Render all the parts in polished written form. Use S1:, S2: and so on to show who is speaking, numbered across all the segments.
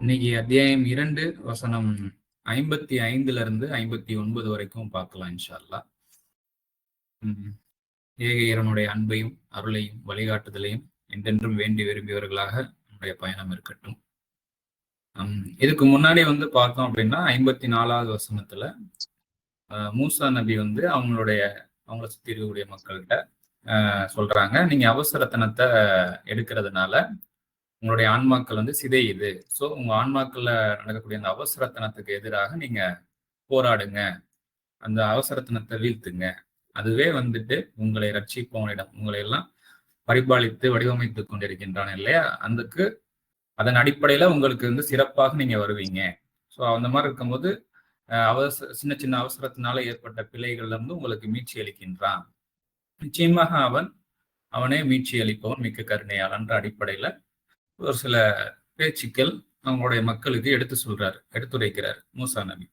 S1: இன்னைக்கு அத்தியாயம் 2 வசனம் 55 59 வரைக்கும் பார்க்கலாம் இன்ஷா அல்லாஹ். ஏக இறைவனுடைய அன்பையும் அருளையும் வழிகாட்டுதலையும் என்றென்றும் வேண்டி விரும்பியவர்களாக நம்முடைய பயணம் இருக்கட்டும். இதுக்கு முன்னாடி பார்த்தோம் அப்படின்னா 54வது வசனத்துல மூசா நபி அவங்கள சுத்தி இருக்கக்கூடிய மக்கள்கிட்ட சொல்றாங்க, நீங்க அவசரத்தனத்தை எடுக்கிறதுனால உங்களுடைய ஆன்மாக்கள் சிதையுது. ஸோ உங்க ஆன்மாக்கள்ல நடக்கக்கூடிய அந்த அவசரத்தனத்துக்கு எதிராக நீங்க போராடுங்க, அந்த அவசரத்தனத்தை வீழ்த்துங்க. அதுவே உங்களை ரட்சிப்பவனிடம் உங்களை எல்லாம் பரிபாலித்து வடிவமைத்துக் கொண்டிருக்கின்றான் இல்லையா, அதன் அடிப்படையில உங்களுக்கு சிறப்பாக நீங்க வருவீங்க. ஸோ அந்த மாதிரி இருக்கும்போது சின்ன சின்ன அவசரத்தினால ஏற்பட்ட பிழைகள்ல இருந்து உங்களுக்கு மீட்சி அளிக்கின்றான். நிச்சயமாக அவனே மீட்சி அளிப்பவன், மிக்க கருணையாளன்ற அடிப்படையில ஒரு சில பேச்சுக்கள் அவங்களுடைய மக்களுக்கு எடுத்துரைக்கிறார் மூசா நபி.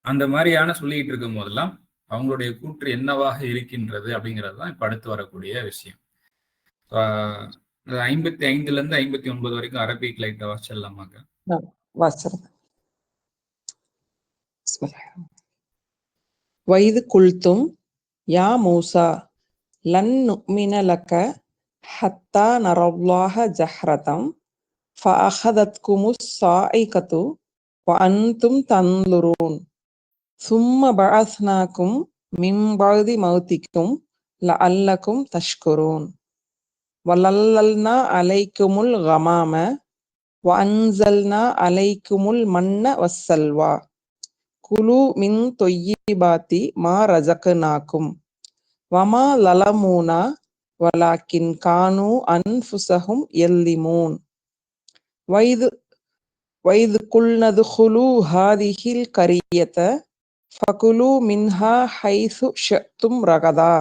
S1: அந்த மாதிரியான சொல்லிட்டு இருக்கும் போதெல்லாம் அவங்களுடைய கூற்று என்னவாக இருக்கின்றது அப்படிங்கிறது தான் இப்ப அடுத்து வரக்கூடிய விஷயம். 55 59 வரைக்கும் அரபிக் லைட்டா வாசிச்சிடலாமாங்க?
S2: வைது குல்தும் யா மூசா லன் நுமின லக ஹத்தா நரல்லாஹ ஜஹ்ரதம் ஃபஅஹதத்குமுஸ் ஸாயிகத்து வஅன்தும் தன்லுரூன் சும்ம பஅஸ்னாக்கும் மின் பஅதி மௌத்திக்கும் லஅல்லக்கும் தஷ்குரூன் வலல்லல்னா அலைக்குமுல் கமாம வஅன்ஸல்னா அலைக்குமுல் மன்ன வஸ்ஸல்வா குலு மின் தொய்யிபாத்தி மா ரஸக்னாக்கும் வமா லலமூனா வலாக்கின் கானு அன்ஃபுஸஹும் யல்லிமூன் வைது குல்னதுகுலு ஹாதிஹில் கரியத ஃபகுலு மின்ஹா ஹைசு ஷிஅ்தும் ரகதா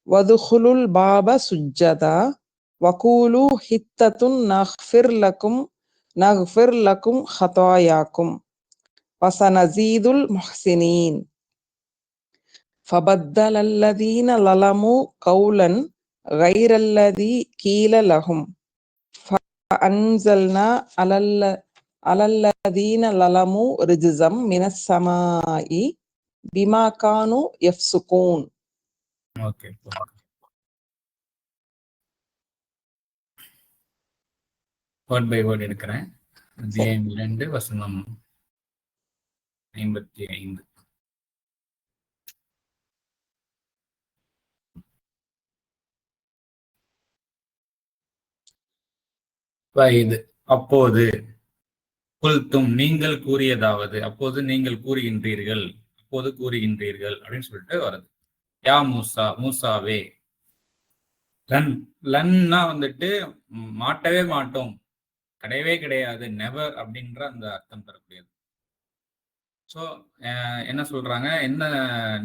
S2: வதுகுலுல் பாப சுஜ்ஜதா வகூலு ஹித்தத்துன் நஃபிர் லக்கும் ஹதாயாக்கும் வஸனஸீதுல் முஹ்ஸினீன் ஃபபத்தலல்லதீன லலமு கௌலன் கைரல்லதீ கீல லஹும் ஃபஅன்ஸல்னா அலல்லதீன லலமு ரிஜ்ஸம் மினஸ் ஸமாஇ பிமா கானு யஃப்ஸுகூன்.
S1: ஓகே, வேர்ட் பை வேர்ட் எடுக்கிறேன். அத்தியாயம் 2 வசனம் 55. வைது அப்போது, குல்தும் நீங்கள் கூறியதாவது, அப்போது நீங்கள் கூறுகின்றீர்கள் அப்படின்னு சொல்லிட்டு வருது. யா மூசா, மூசாவே. லன்னா மாட்டவே மாட்டோம், கிடையவே கிடையாது, நெவர் அப்படின்ற அந்த அர்த்தம் தரக்கூடியது. ஸோ என்ன சொல்றாங்க,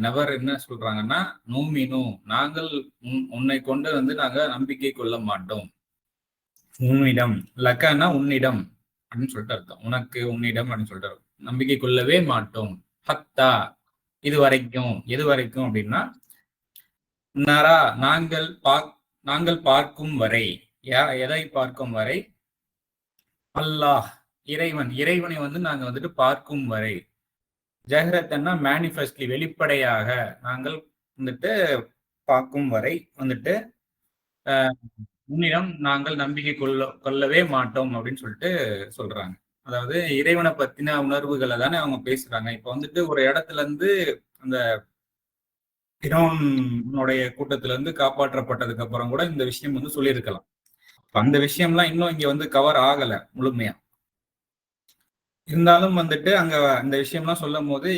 S1: நெவர் என்ன சொல்றாங்கன்னா, நூமினு நாங்கள் உன்னை கொண்டு நாங்க நம்பிக்கை கொள்ள மாட்டோம். உன்னிடம், லக்கன்னா உன்னிடம் அப்படின்னு சொல்லிட்டு அர்த்தம். உனக்கு, உன்னிடம் அப்படின்னு சொல்லிட்டு நம்பிக்கை கொள்ளவே மாட்டோம். ஹத்தா இது வரைக்கும், எது வரைக்கும் அப்படின்னா, நரா நாங்கள் பார்க்கும் வரை. எதை பார்க்கும் வரை? அல்லாஹ் இறைவனை நாங்க பார்க்கும் வரை. ஜஹரத்தன்னா மேனிஃபெஸ்ட்லி, வெளிப்படையாக நாங்கள் பார்க்கும் வரை உன்னிடம் நாங்கள் நம்பிக்கை கொள்ளவே மாட்டோம் அப்படின்னு சொல்லிட்டு சொல்றாங்க. அதாவது இறைவனை பத்தின உணர்வுகளை தானே அவங்க பேசுறாங்க. இப்ப ஒரு இடத்துல இருந்து அந்த பிறவுடைய கூட்டத்துல இருந்து காப்பாற்றப்பட்டதுக்கு அப்புறம் கூட இந்த விஷயம் சொல்லியிருக்கலாம். அந்த விஷயம்லாம் இன்னும் இங்க கவர் ஆகல முழுமையா. இருந்தாலும் அங்க அந்த விஷயம்லாம் சொல்லும் போது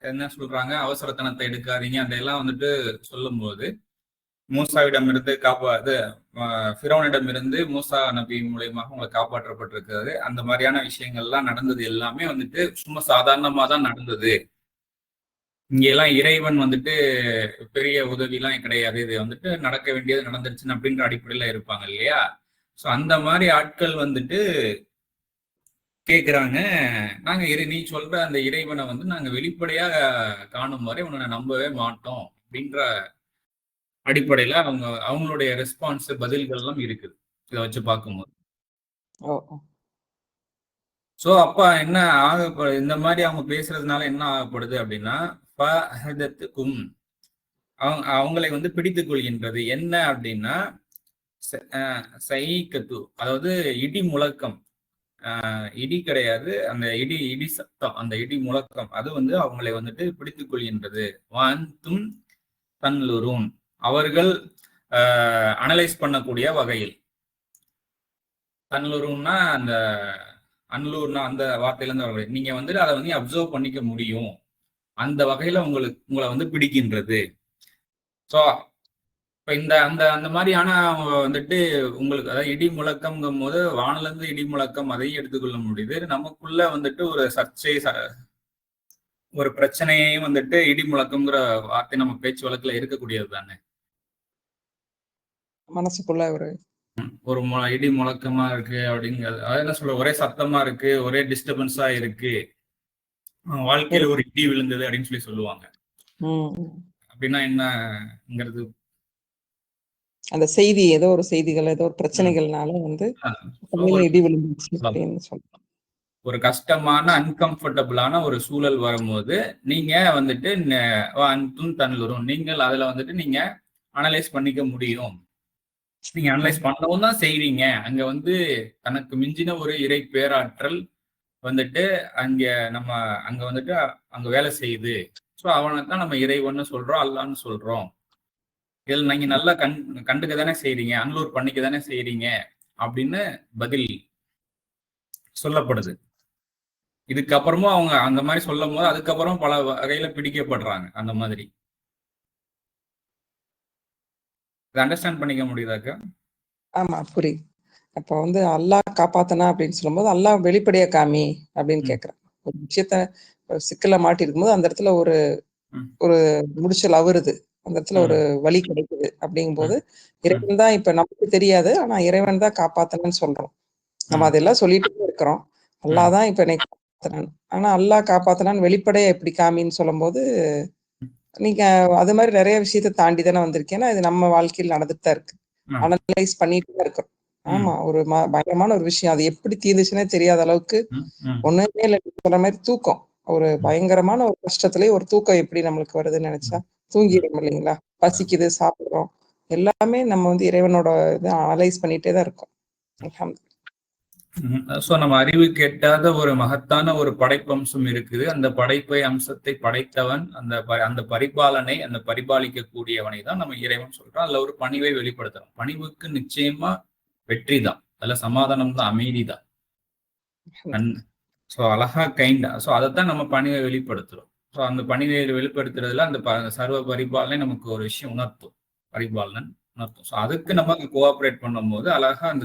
S1: என்ன சொல்றாங்க, அவசரத்தனத்தை எடுக்காதீங்க அதெல்லாம் சொல்லும் போது மூசாவிடம் இருந்து ஃபிரௌனிடம் இருந்து மூசா நபி மூலியமாக உங்களை காப்பாற்றப்பட்டிருக்கிறது. அந்த மாதிரியான விஷயங்கள்லாம் நடந்தது எல்லாமே சும்மா சாதாரணமா தான் நடந்தது. இங்க எல்லாம் இறைவன் பெரிய உதவி எல்லாம் கிடையாது, இது நடக்க வேண்டியது நடந்துருச்சுன்னு அப்படின்ற அடிப்படையில இருப்பாங்க இல்லையா. சோ அந்த மாதிரி ஆட்கள் கேக்குறாங்க, நாங்க நீ சொல்ற அந்த இறைவனை நாங்க வெளிப்படையா காணும் வரை உன்னை நம்பவே மாட்டோம் அப்படின்ற அடிப்படையில அவங்களுடைய ரெஸ்பான்ஸ், பதில்கள் எல்லாம் இருக்குது இதை வச்சு பார்க்கும்போது. சோ அப்ப என்ன இந்த மாதிரி அவங்க பேசுறதுனால என்ன ஆகப்படுது அப்படின்னா, ஃபஹதத்துக்கும் அவங்களை வந்து பிடித்துக் கொள்கின்றது. என்ன அப்படின்னா, சைக்கத்து, அதாவது இடி முழக்கம். இடி கிடையாது, அந்த இடி இடி சத்தம், அந்த இடி முழக்கம் அது வந்து அவங்களை வந்துட்டு பிடித்துக் கொள்கின்றது. வாந்தும் தன்லுரூன், அவர்கள் அனலைஸ் பண்ணக்கூடிய வகையில். தன்லுரூன்னா அந்த அன்லூர்னா அந்த வார்த்தையில இருந்து வரக்கூடிய, நீங்க வந்துட்டு அதை வந்து அப்சர்வ் பண்ணிக்க முடியும், அந்த வகையில உங்களை வந்து பிடிக்கின்றது. ஸோ இப்ப இந்த அந்த அந்த மாதிரியான வந்துட்டு உங்களுக்கு, அதாவது இடி முழக்கம்ங்கும் போது வானில இருந்து இடி முழக்கம் அதையும் எடுத்துக்கொள்ள முடியுது. நமக்குள்ள வந்துட்டு ஒரு சர்ச்சை, ஒரு பிரச்சனையையும் வந்துட்டு இடி முழக்கம்ங்கிற வார்த்தை நம்ம பேச்சு வழக்குல இருக்கக்கூடியது தானே.
S2: மனசுக்குள்ள ஒரு
S1: ஒரு இடி முழக்கமா இருக்கு அப்படிங்கிறது, அதாவது என்ன சொல்ற, ஒரே சத்தமா இருக்கு, ஒரே டிஸ்டர்பன்ஸா இருக்கு, வாழ்க்கையில ஒரு இடி விழுந்தது அப்படின்னு சொல்லி சொல்லுவாங்க. அப்படின்னா என்னங்கிறது,
S2: அந்த செய்தி ஏதோ ஒரு செய்திகள், ஏதோ ஒரு பிரச்சனைகள்னால வந்து இடி விழுந்துச்சு அப்படின்னு சொல்றோம்.
S1: ஒரு கஷ்டமான அன்கம்ஃபர்டபுளான ஒரு சூழல் வரும்போது நீங்க வந்துட்டு தன்லுரும், நீங்கள் அதுல வந்துட்டு நீங்க அனலைஸ் பண்ணிக்க முடியும். நீங்க அனலைஸ் பண்ணவும் தான் செய்வீங்க. அங்க வந்து தனக்கு மிஞ்சின ஒரு இறை பேராற்றல் வந்துட்டு அங்க வந்துட்டு அங்க வேலை செய்யுது. ஸோ அவனை தான் நம்ம இறைவன்னு சொல்றோம், அல்லான்னு சொல்றோம். இதில் நீங்க நல்லா கண்டுக்க தானே செய்றீங்க, அன்லூர் பண்ணிக்க தானே செய்றீங்க அப்படின்னு பதில் சொல்லப்படுது. இதுக்கப்புறமும் அவங்க அந்த மாதிரி சொல்லும் போது அதுக்கப்புறம் பல வகையில பிடிக்கப்படுறாங்க. அந்த மாதிரி அண்டர்ஸ்டாண்ட் பண்ணிக்க முடியுதாக்கா?
S2: ஆமா, புரியுது. அப்ப வந்து அல்லாஹ் காப்பாத்தனா அப்படின்னு சொல்லும்போது, அல்லாஹ் வெளிப்படையா காமி அப்படின்னு கேட்கிறேன். ஒரு விஷயத்த சிக்கல்ல மாட்டி இருக்கும்போது அந்த இடத்துல ஒரு ஒரு முடிச்சல் அவருது, அந்த இடத்துல ஒரு வழி கிடைக்குது அப்படிங்கும் போது, இறைவன் தான் இப்ப நமக்கு தெரியாது, ஆனா இறைவன் தான் காப்பாத்தனன்னு சொல்றோம். நம்ம அதெல்லாம் சொல்லிட்டு இருக்கிறோம். அல்லாஹ் தான் இப்ப என்னை காப்பாத்தினான். ஆனா அல்லாஹ் காப்பாத்தினான்னு வெளிப்படையா எப்படி காமின்னு சொல்லும்போது, நீங்க அது மாதிரி நிறைய விஷயத்த தாண்டி தானே வந்திருக்கேன். இது நம்ம வாழ்க்கையில் நடந்துட்டு தான் இருக்கு. அனலைஸ் பண்ணிட்டு தான் இருக்கோம். ஆமா, ஒரு பயங்கரமான ஒரு விஷயம். அது எப்படி தீர்ந்துச்சுன்னே தெரியாத அளவுக்கு ஒண்ணுமே இல்லை. சொல்ற மாதிரி தூக்கம், ஒரு பயங்கரமான ஒரு கஷ்டத்திலேயே ஒரு தூக்கம் எப்படி நம்மளுக்கு வருதுன்னு நினைச்சா தூங்கிடும் இல்லைங்களா? பசிக்குது, சாப்பிடுறோம், எல்லாமே நம்ம வந்து இறைவனோட இதை அனலைஸ் பண்ணிட்டே தான் இருக்கோம்.
S1: ஸோ நம்ம அறிவுக்கு எட்டாத ஒரு மகத்தான ஒரு படைப்பம்சம் இருக்குது. அந்த படைப்பை அம்சத்தை படைத்தவன், அந்த பரிபாலனை, அந்த பரிபாலிக்கக்கூடியவனை தான் நம்ம இறைவன் சொல்றோம். அதுல ஒரு பணிவை வெளிப்படுத்துறோம். பணிவுக்கு நிச்சயமா வெற்றி தான், அதுல சமாதானம் தான், அமைதி தான். ஸோ அழகா கைண்டா, ஸோ அதைத்தான் நம்ம பணிவை வெளிப்படுத்துறோம். ஸோ அந்த பணிவை வெளிப்படுத்துறதுல அந்த சர்வ பரிபாலனை நமக்கு ஒரு விஷயம் உணர்த்தும், பரிபாலனன் உணர்த்தும். ஸோ அதுக்கு நம்ம கோஆபரேட் பண்ணும்போது அழகா அந்த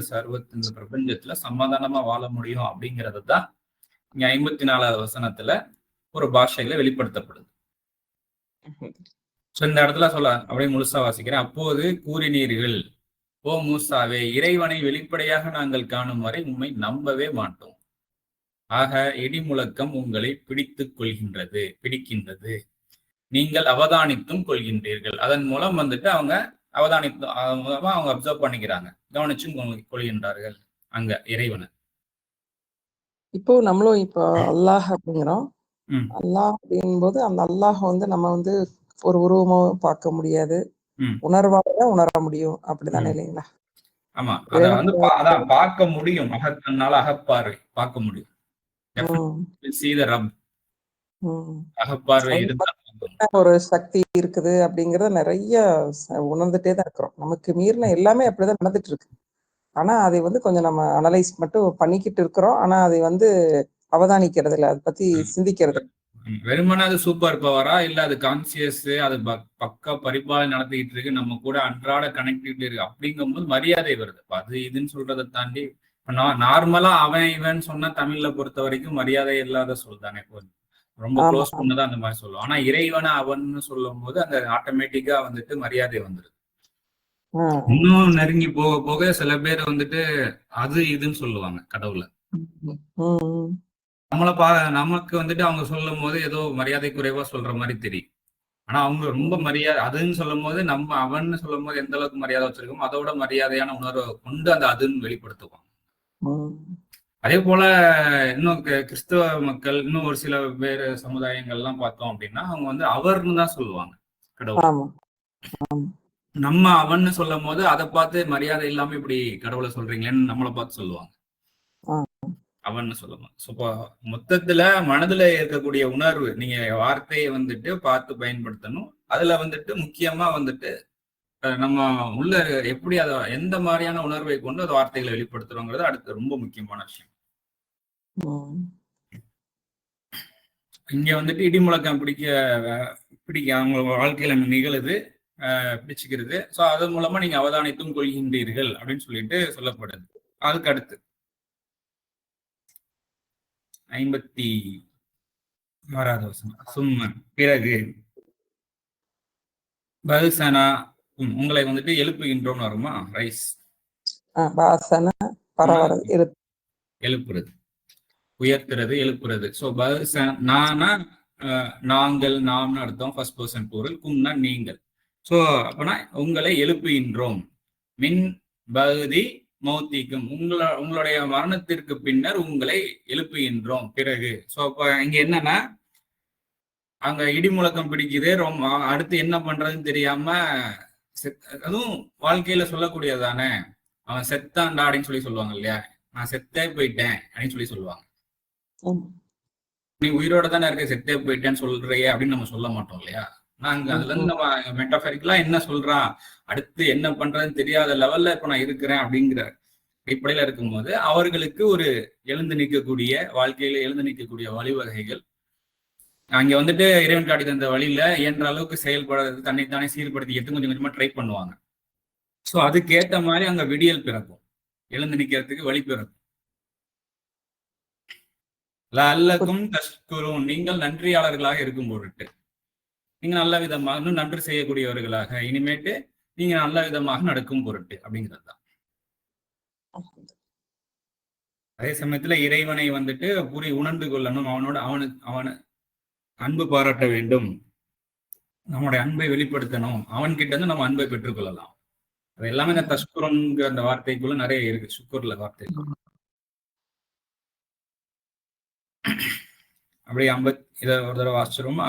S1: இந்த பிரபஞ்சத்துல சமாதானமா வாழ முடியும் அப்படிங்கிறது தான் இங்க 54வது வசனத்துல ஒரு பாஷையில வெளிப்படுத்தப்படுது. ஸோ இந்த இடத்துல அப்படியே முழுசா வாசிக்கிறேன். அப்போது கூறினீர்கள், ஓ மூசாவே, இறைவனை வெளிப்படையாக நாங்கள் காணும் வரை உண்மை நம்பவே மாட்டோம். ஆக இடி முழக்கம் உங்களை பிடிக்கின்றது, நீங்கள் அவதானித்தும் கொள்கின்றீர்கள். அதன் மூலம் வந்துட்டு அவங்க மூலமா அவங்க அப்சர்வ் பண்ணிக்கிறாங்க, கவனிச்சும் கொள்கின்றார்கள் அங்க இறைவனை. இப்போ
S2: நம்மளும் இப்போ அல்லாஹ் அப்படிங்கிறோம். அல்லாஹ் அப்படின் போது அந்த அல்லாஹ் வந்து நம்ம வந்து ஒரு உருவமோ பார்க்க முடியாது, உணர்வாக உணர முடியும். அப்படித்தானே இல்லைங்களா?
S1: ஆமா, அத வந்து அதான் பார்க்க முடியும், அகக்கண்ணால அகப்பார்வை பார்க்க முடியும்.
S2: ஒரு சக்தி இருக்குது அப்படிங்கறத நிறைய உணர்ந்துட்டே தான் இருக்கிறோம். நமக்கு மீறின எல்லாமே அப்படிதான் நடந்துட்டு இருக்கு. ஆனா அதை வந்து கொஞ்சம் நம்ம அனலைஸ் மட்டும் பண்ணிக்கிட்டு இருக்கிறோம். ஆனா அதை வந்து அவதானிக்கிறது இல்லை, அதை பத்தி சிந்திக்கிறது.
S1: வெறுமனே அது சூப்பர் பவரா இல்ல அது கான்சியஸ், அது பக்கா பரிபாலனை நடத்திக்கிட்டு இருக்கு, நம்ம கூட அன்றாட கனெக்டிவிட்டி இருக்கு அப்படிங்கும் போது மரியாதை வருது. அது இதுன்னு சொல்றதை தாண்டி நார்மலா அவன் இவன் சொன்னா தமிழ்ல பொறுத்த வரைக்கும் மரியாதை இல்லாத சொல் தானே. ரொம்ப க்ளோஸ் பண்ணதான் அந்த மாதிரி சொல்லுவோம். ஆனா இறைவனை அவன் சொல்லும் போது அந்த ஆட்டோமேட்டிக்கா வந்துட்டு மரியாதை வந்துருது. இன்னும் நெருங்கி போக போக சில பேர் வந்துட்டு அது இதுன்னு சொல்லுவாங்க கடவுளை. நமக்கு வந்துட்டு அவங்க சொல்லும் போது ஏதோ மரியாதை குறைவா சொல்ற மாதிரி தெரியும். ஆனா அவங்க ரொம்ப மரியாதை அதுன்னு சொல்லும் போது, நம்ம அவன்னு சொல்லும் போது எந்த அளவுக்கு மரியாதை வச்சிருக்கோமோ அதோட மரியாதையான உணர்வை கொண்டு அந்த அதுன்னு வெளிப்படுத்துவாங்க. அதே போல இன்னும் கிறிஸ்தவ மக்கள், இன்னும் ஒரு சில வேறு சமுதாயங்கள்லாம் பார்த்தோம் அப்படின்னா, அவங்க வந்து அவர்னு தான் சொல்லுவாங்க கடவுள்.
S2: ஆமா. ஆமா.
S1: நம்ம அவன்னு சொல்லும் போது அதை பார்த்து மரியாதை இல்லாம இப்படி கடவுளை சொல்றீங்களேன்னு நம்மளை பார்த்து சொல்லுவாங்க.
S2: ஆ.
S1: அவன்னு சொல்லுவாங்க. ஸோ இப்போ மொத்தத்துல மனதுல இருக்கக்கூடிய உணர்வு, நீங்க வார்த்தையை வந்துட்டு பார்த்து பயன்படுத்தணும். அதுல வந்துட்டு முக்கியமா வந்துட்டு நம்ம உள்ள எப்படி அதை எந்த மாதிரியான உணர்வை கொண்டு அந்த வார்த்தைகளை வெளிப்படுத்துறோங்கிறது அடுத்து ரொம்ப முக்கியமான விஷயம். இங்க வந்துட்டு இடி முழக்கம் பிடிக்க அவங்க வாழ்க்கையில நிகழுது, பிடிச்சுக்கிறது. ஸோ அதன் மூலமா நீங்க அவதானித்தும் கொள்கின்றீர்கள் அப்படின்னு சொல்லிட்டு சொல்லப்படுது. அதுக்கு அடுத்து 56வது வசனம். சும்மா பிறகு பல்சனா உங்களை வந்துட்டு எழுப்புகின்றோம்னு வருமா? ரைஸ் எழுப்புறது, உயர்த்துறது, எழுப்புறது. ஸோ நானா நாங்கள், நாம்னு அர்த்தம், ஃபர்ஸ்ட் பர்சன் ப்ளூரல். கும்னா நீங்கள். ஸோ அப்பனா உங்களை எழுப்புகின்றோம். மின் பகுதி மௌத்திக்கும், உங்களுடைய மரணத்திற்கு பின்னர் உங்களை எழுப்புகின்றோம். பிறகு ஸோ அப்ப இங்க என்னன்னா, அங்க இடி முழக்கம் பிடிக்குது, ரொம்ப அடுத்து என்ன பண்றதுன்னு தெரியாம, அதுவும் வாழ்க்கையில சொல்லக்கூடியதானே, அவன் செத்தான்டா அப்படின்னு சொல்லி சொல்லுவாங்க இல்லையா, நான் செத்தே போயிட்டேன் அப்படின்னு சொல்லி சொல்லுவாங்க. நீ உயிரோட தானே இருக்க, செத்தே போயிட்டேன்னு சொல்றியே அப்படின்னு நம்ம சொல்ல மாட்டோம் இல்லையா. நாங்க அதுல இருந்து நம்ம மெட்டாஃபரிக்கலா என்ன சொல்றான், அடுத்து என்ன பண்றதுன்னு தெரியாத லெவல்ல இப்ப நான் இருக்கிறேன் அப்படிங்கிற அடிப்படையில இருக்கும்போது அவர்களுக்கு ஒரு எழுந்து நிற்கக்கூடிய, வாழ்க்கையில எழுந்து நிற்கக்கூடிய வழிவகைகள் அங்க வந்துட்டு இறைவன் காட்டி தந்த வழியில இயன்ற அளவுக்கு செயல்படுறது, தன்னைத்தானே சீர்படுத்திக்கிட்டு கொஞ்சம் கொஞ்சமா ட்ரை பண்ணுவாங்க. ஸோ அதுக்கேற்ற மாதிரி அங்க விடியல் பிறக்கும், எழுந்து நிற்கிறதுக்கு வழி பிறக்கும். லஅல்லக்கும் தஷ்குரூன், நீங்கள் நன்றியாளர்களாக இருக்கும் பொருட்டு, நீங்க நல்ல விதமாக இன்னும் நன்றி செய்யக்கூடியவர்களாக இனிமேட்டு நீங்க நல்ல விதமாக நடக்கும் பொருட்டு அப்படிங்கிறது தான். அதே சமயத்துல இறைவனை வந்துட்டு உணர்ந்து கொள்ளணும், அவனை அன்பு பாராட்ட வேண்டும், நம்முடைய அன்பை வெளிப்படுத்தணும், அவன்கிட்ட இருந்து நம்ம அன்பை பெற்றுக்கொள்ளலாம். அது எல்லாமே இந்த தஷ்குரன்ங்கிற அந்த வார்த்தைக்குள்ள நிறைய இருக்கு, சுக்குர்ல வார்த்தை. அப்படியே இதை ஒரு தடவை வாசிச்சிருமா?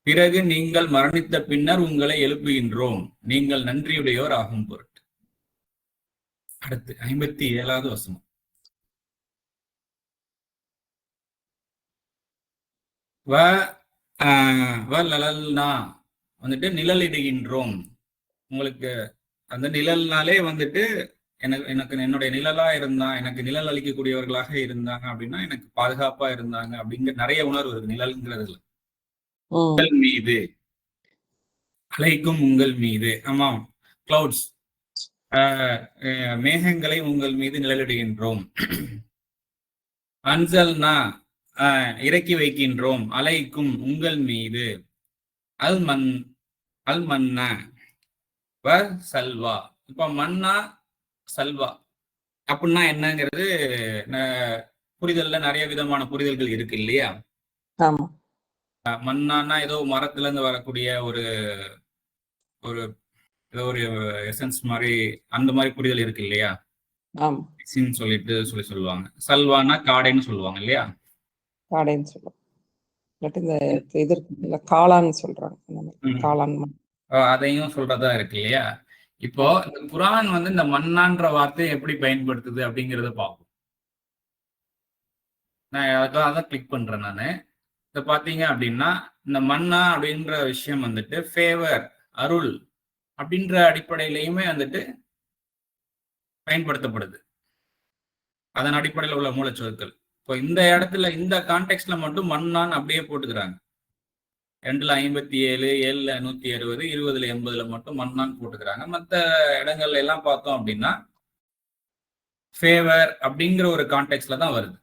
S1: பிறகு நீங்கள் மரணித்த பின்னர் உங்களை எழுப்புகின்றோம், நீங்கள் நன்றியுடையோர் ஆகும் பொருட்டு. அடுத்து 57வது வசனம். வந்துட்டு நிழலிடுகின்றோம். உங்களுக்கு அந்த நிழல்னாலே வந்துட்டு எனக்கு என்னுடைய நிழலா இருந்தா, எனக்கு நிழல் அளிக்கக்கூடியவர்களாக இருந்தாங்க அப்படின்னா எனக்கு பாதுகாப்பா இருந்தாங்க அப்படிங்கிற நிறைய உணர்வு இருக்கு நிழல்ங்கிறதுல. உங்கள் மீது அலைக்கும், உங்கள் மீது, ஆமா, கிளவுட்ஸ், மேகங்களை உங்கள் மீது நிழலிடுகின்றோம். அன்சல்னா இறக்கி வைக்கின்றோம், அலைக்கும் உங்கள் மீது, அல் மன்னா வ சல்வா. இப்ப மன்னா சல்வா அப்படின்னா என்னங்கிறது புரிதல்ல நிறைய விதமான புரிதல்கள் இருக்கு இல்லையா. மன்னான்னா ஏதோ மரத்துல இருந்து வரக்கூடிய ஒரு ஒரு ஏதோ ஒரு எசன்ஸ் மாதிரி, அந்த மாதிரி புரிதல் இருக்கு இல்லையா, சொல்லிட்டு சொல்லுவாங்க. சல்வானா காடைன்னு சொல்லுவாங்க இல்லையா,
S2: காடைன்னு சொல்லுவாங்க. காளான்னு சொல்றாங்க,
S1: அதையும் சொல்றதா இருக்கு இல்லையா. இப்போ இந்த குர்ஆன் வந்து இந்த மன்னான்ற வார்த்தையை எப்படி பயன்படுத்துது அப்படிங்கறத பார்ப்போம். நான் அதான் கிளிக் பண்றேன். நானு இதை பாத்தீங்க அப்படின்னா, இந்த மன்னா அப்படின்ற விஷயம் வந்துட்டு ஃபேவர், அருள் அப்படின்ற அடிப்படையிலையுமே வந்துட்டு பயன்படுத்தப்படுது. அதன் அடிப்படையில் உள்ள மூலச்சொற்கள். இப்போ இந்த இடத்துல இந்த கான்டெக்ட்ல மட்டும் மன்னான் அப்படியே போட்டுக்கிறாங்க. 2ல 57, 7ல 160, 20ல 80ல மட்டும் மன்னான் போட்டுக்கிறாங்க. மற்ற இடங்கள்ல எல்லாம் பார்த்தோம் அப்படின்னா ஃபேவர் அப்படிங்கிற ஒரு கான்டெக்ட்ல தான் வருது.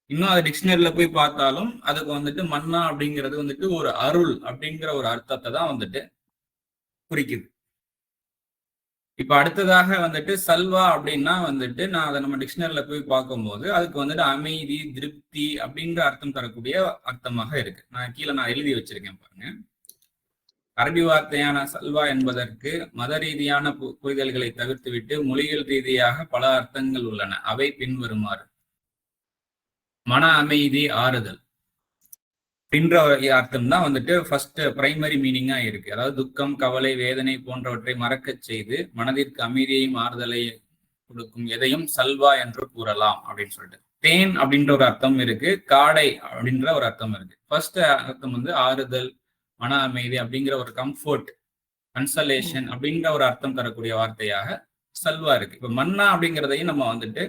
S1: இன்னும் அது டிக்ஷனரியில போய் பார்த்தாலும் அதுக்கு வந்துட்டு மன்னா அப்படிங்கிறது வந்துட்டு ஒரு அருள் அப்படிங்கிற ஒரு அர்த்தத்தை தான் வந்துட்டு குறிக்குது. இப்ப அடுத்ததாக வந்துட்டு சல்வா அப்படின்னா வந்துட்டு நான் அதை நம்ம டிக்ஷனரியில போய் பார்க்கும்போது அதுக்கு வந்துட்டு அமைதி, திருப்தி அப்படின்ற அர்த்தம் தரக்கூடிய அர்த்தமாக இருக்கு. நான் கீழே எழுதி வச்சிருக்கேன் பாருங்க. அரபி வார்த்தையான சல்வா என்பதற்கு மத ரீதியான புரிதல்களை தவிர்த்துவிட்டு மொழிகள் ரீதியாக பல அர்த்தங்கள் உள்ளன. அவை பின்வருமாறு: மன அமைதி, ஆறுதல் அப்படின்ற அர்த்தம் தான் வந்துட்டு ஃபர்ஸ்ட் பிரைமரி மீனிங்கா இருக்கு. அதாவது துக்கம், கவலை, வேதனை போன்றவற்றை மறக்கச் செய்து மனதிற்கு அமைதியையும் ஆறுதலையும் கொடுக்கும் எதையும் சல்வா என்று கூறலாம் அப்படின்னு சொல்லிட்டு. தேன் அப்படின்ற ஒரு அர்த்தம் இருக்கு, காடை அப்படின்ற ஒரு அர்த்தம் இருக்கு. ஃபர்ஸ்ட் அர்த்தம் வந்து ஆறுதல், மன அமைதி அப்படிங்கிற ஒரு கம்ஃபர்ட், கன்சலேஷன் அப்படிங்கிற ஒரு அர்த்தம் தரக்கூடிய வார்த்தையாக சல்வா இருக்கு. இப்ப மன்னா அப்படிங்கிறதையும் நம்ம வந்துட்டு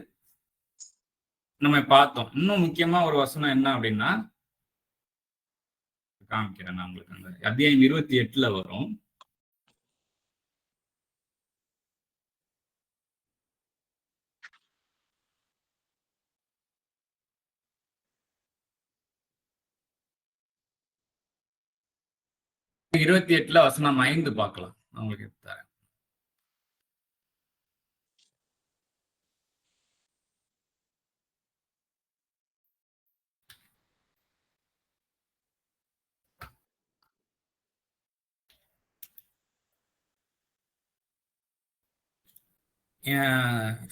S1: நம்ம பார்த்தோம். இன்னும் முக்கியமா ஒரு வசனம் என்ன அப்படின்னா, காமிக்கிறேன் நான் உங்களுக்கு. அந்த அத்தியாயம் 28 வரும். . 28 வசனம் 5 பார்க்கலாம். உங்களுக்கு தரேன்.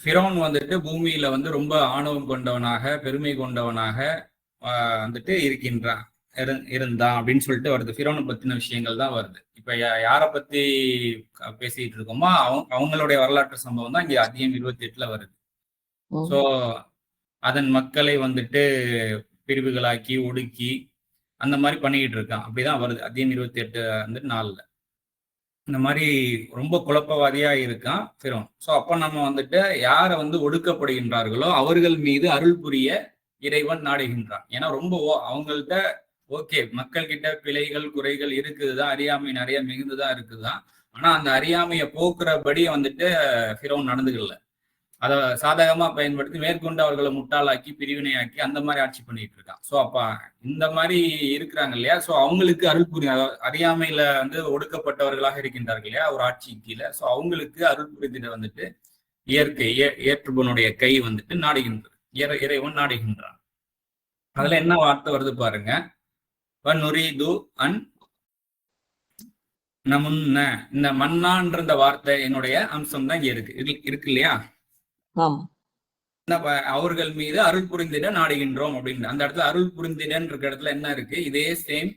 S1: ஃபிரௌன் வந்துட்டு பூமியில வந்து ரொம்ப ஆணவம் கொண்டவனாக, பெருமை கொண்டவனாக வந்துட்டு இருந்தான் அப்படின்னு சொல்லிட்டு வருது. ஃபிரௌனை பத்தின விஷயங்கள் தான் வருது. இப்ப யாரை பத்தி பேசிட்டு இருக்கோமோ அவங்களுடைய வரலாற்று சம்பவம் தான் இங்க அத்தியாயம் 28 வருது. சோ அதன் மக்களை வந்துட்டு பிரிவுகளாக்கி ஒடுக்கி அந்த மாதிரி பண்ணிக்கிட்டு இருக்கான். அப்படிதான் வருது அத்தியாயம் 28 வந்து 4. இந்த மாதிரி ரொம்ப குழப்பவாதியா இருக்கான் ஃபிரௌன். ஸோ அப்ப நம்ம வந்துட்டு யாரை வந்து ஒடுக்கப்படுகின்றார்களோ அவர்கள் மீது அருள் புரிய இறைவன் நாடுகின்றான். ஏன்னா ரொம்ப அவங்கள்ட்ட ஓகே, மக்கள் கிட்ட பிழைகள் குறைகள் இருக்குதுதான், அறியாமை நிறைய மிகுந்துதான் இருக்குதுதான். ஆனா அந்த அறியாமையை போக்குறபடி வந்துட்டு ஃபிரௌன் நடந்துக்கல. அதை சாதகமா பயன்படுத்தி மேற்கொண்டு அவர்களை முட்டாளாக்கி பிரிவினையாக்கி அந்த மாதிரி ஆட்சி பண்ணிட்டு இருக்கான். ஸோ அப்ப இந்த மாதிரி இருக்கிறாங்க இல்லையா, ஸோ அவங்களுக்கு அருள் புரிய, அறியாமையில வந்து ஒடுக்கப்பட்டவர்களாக இருக்கின்றார்கள் இல்லையா ஒரு ஆட்சி கீழே. ஸோ அவங்களுக்கு அருள் புரிந்திட வந்துட்டு இயற்கை ஏற்றுபனுடைய கை வந்துட்டு நாடுகின்றது, இறைவன் நாடுகின்றான். அதுல என்ன வார்த்தை வருது பாருங்க, வன்னுரீது அன் நமுன்ன. இந்த மன்னான்ற இந்த வார்த்தை என்னுடைய அம்சம் தான் இங்க இருக்கு இல்லையா. அவர்கள் மீது அருள் புரிந்திட நாடுகின்றோம் அப்படின்னு அந்த இடத்துல அருள் புரிந்திடன்ற இடத்துல என்ன இருக்கு, இதே சேம்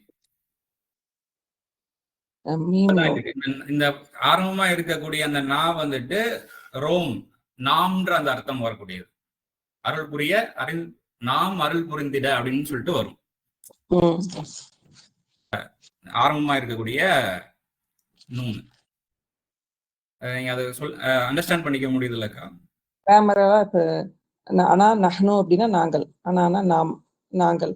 S1: இந்த ஆரம்பமா இருக்கக்கூடிய அந்த நா வந்துட்டு ரோம் நாம்ன்ற அந்த அர்த்தம் வரக்கூடியது. அருள் புரிய நாம் அருள் புரிந்திட அப்படின்னு சொல்லிட்டு வரும். ஆரம்பமா இருக்கக்கூடிய நூன். நீங்க அதை அண்டர்ஸ்டாண்ட் பண்ணிக்க முடியுது இல்லக்கா?
S2: ஆனா நஹ்னு அப்படின்னா நாங்கள், ஆனா நாம் நாங்கள்.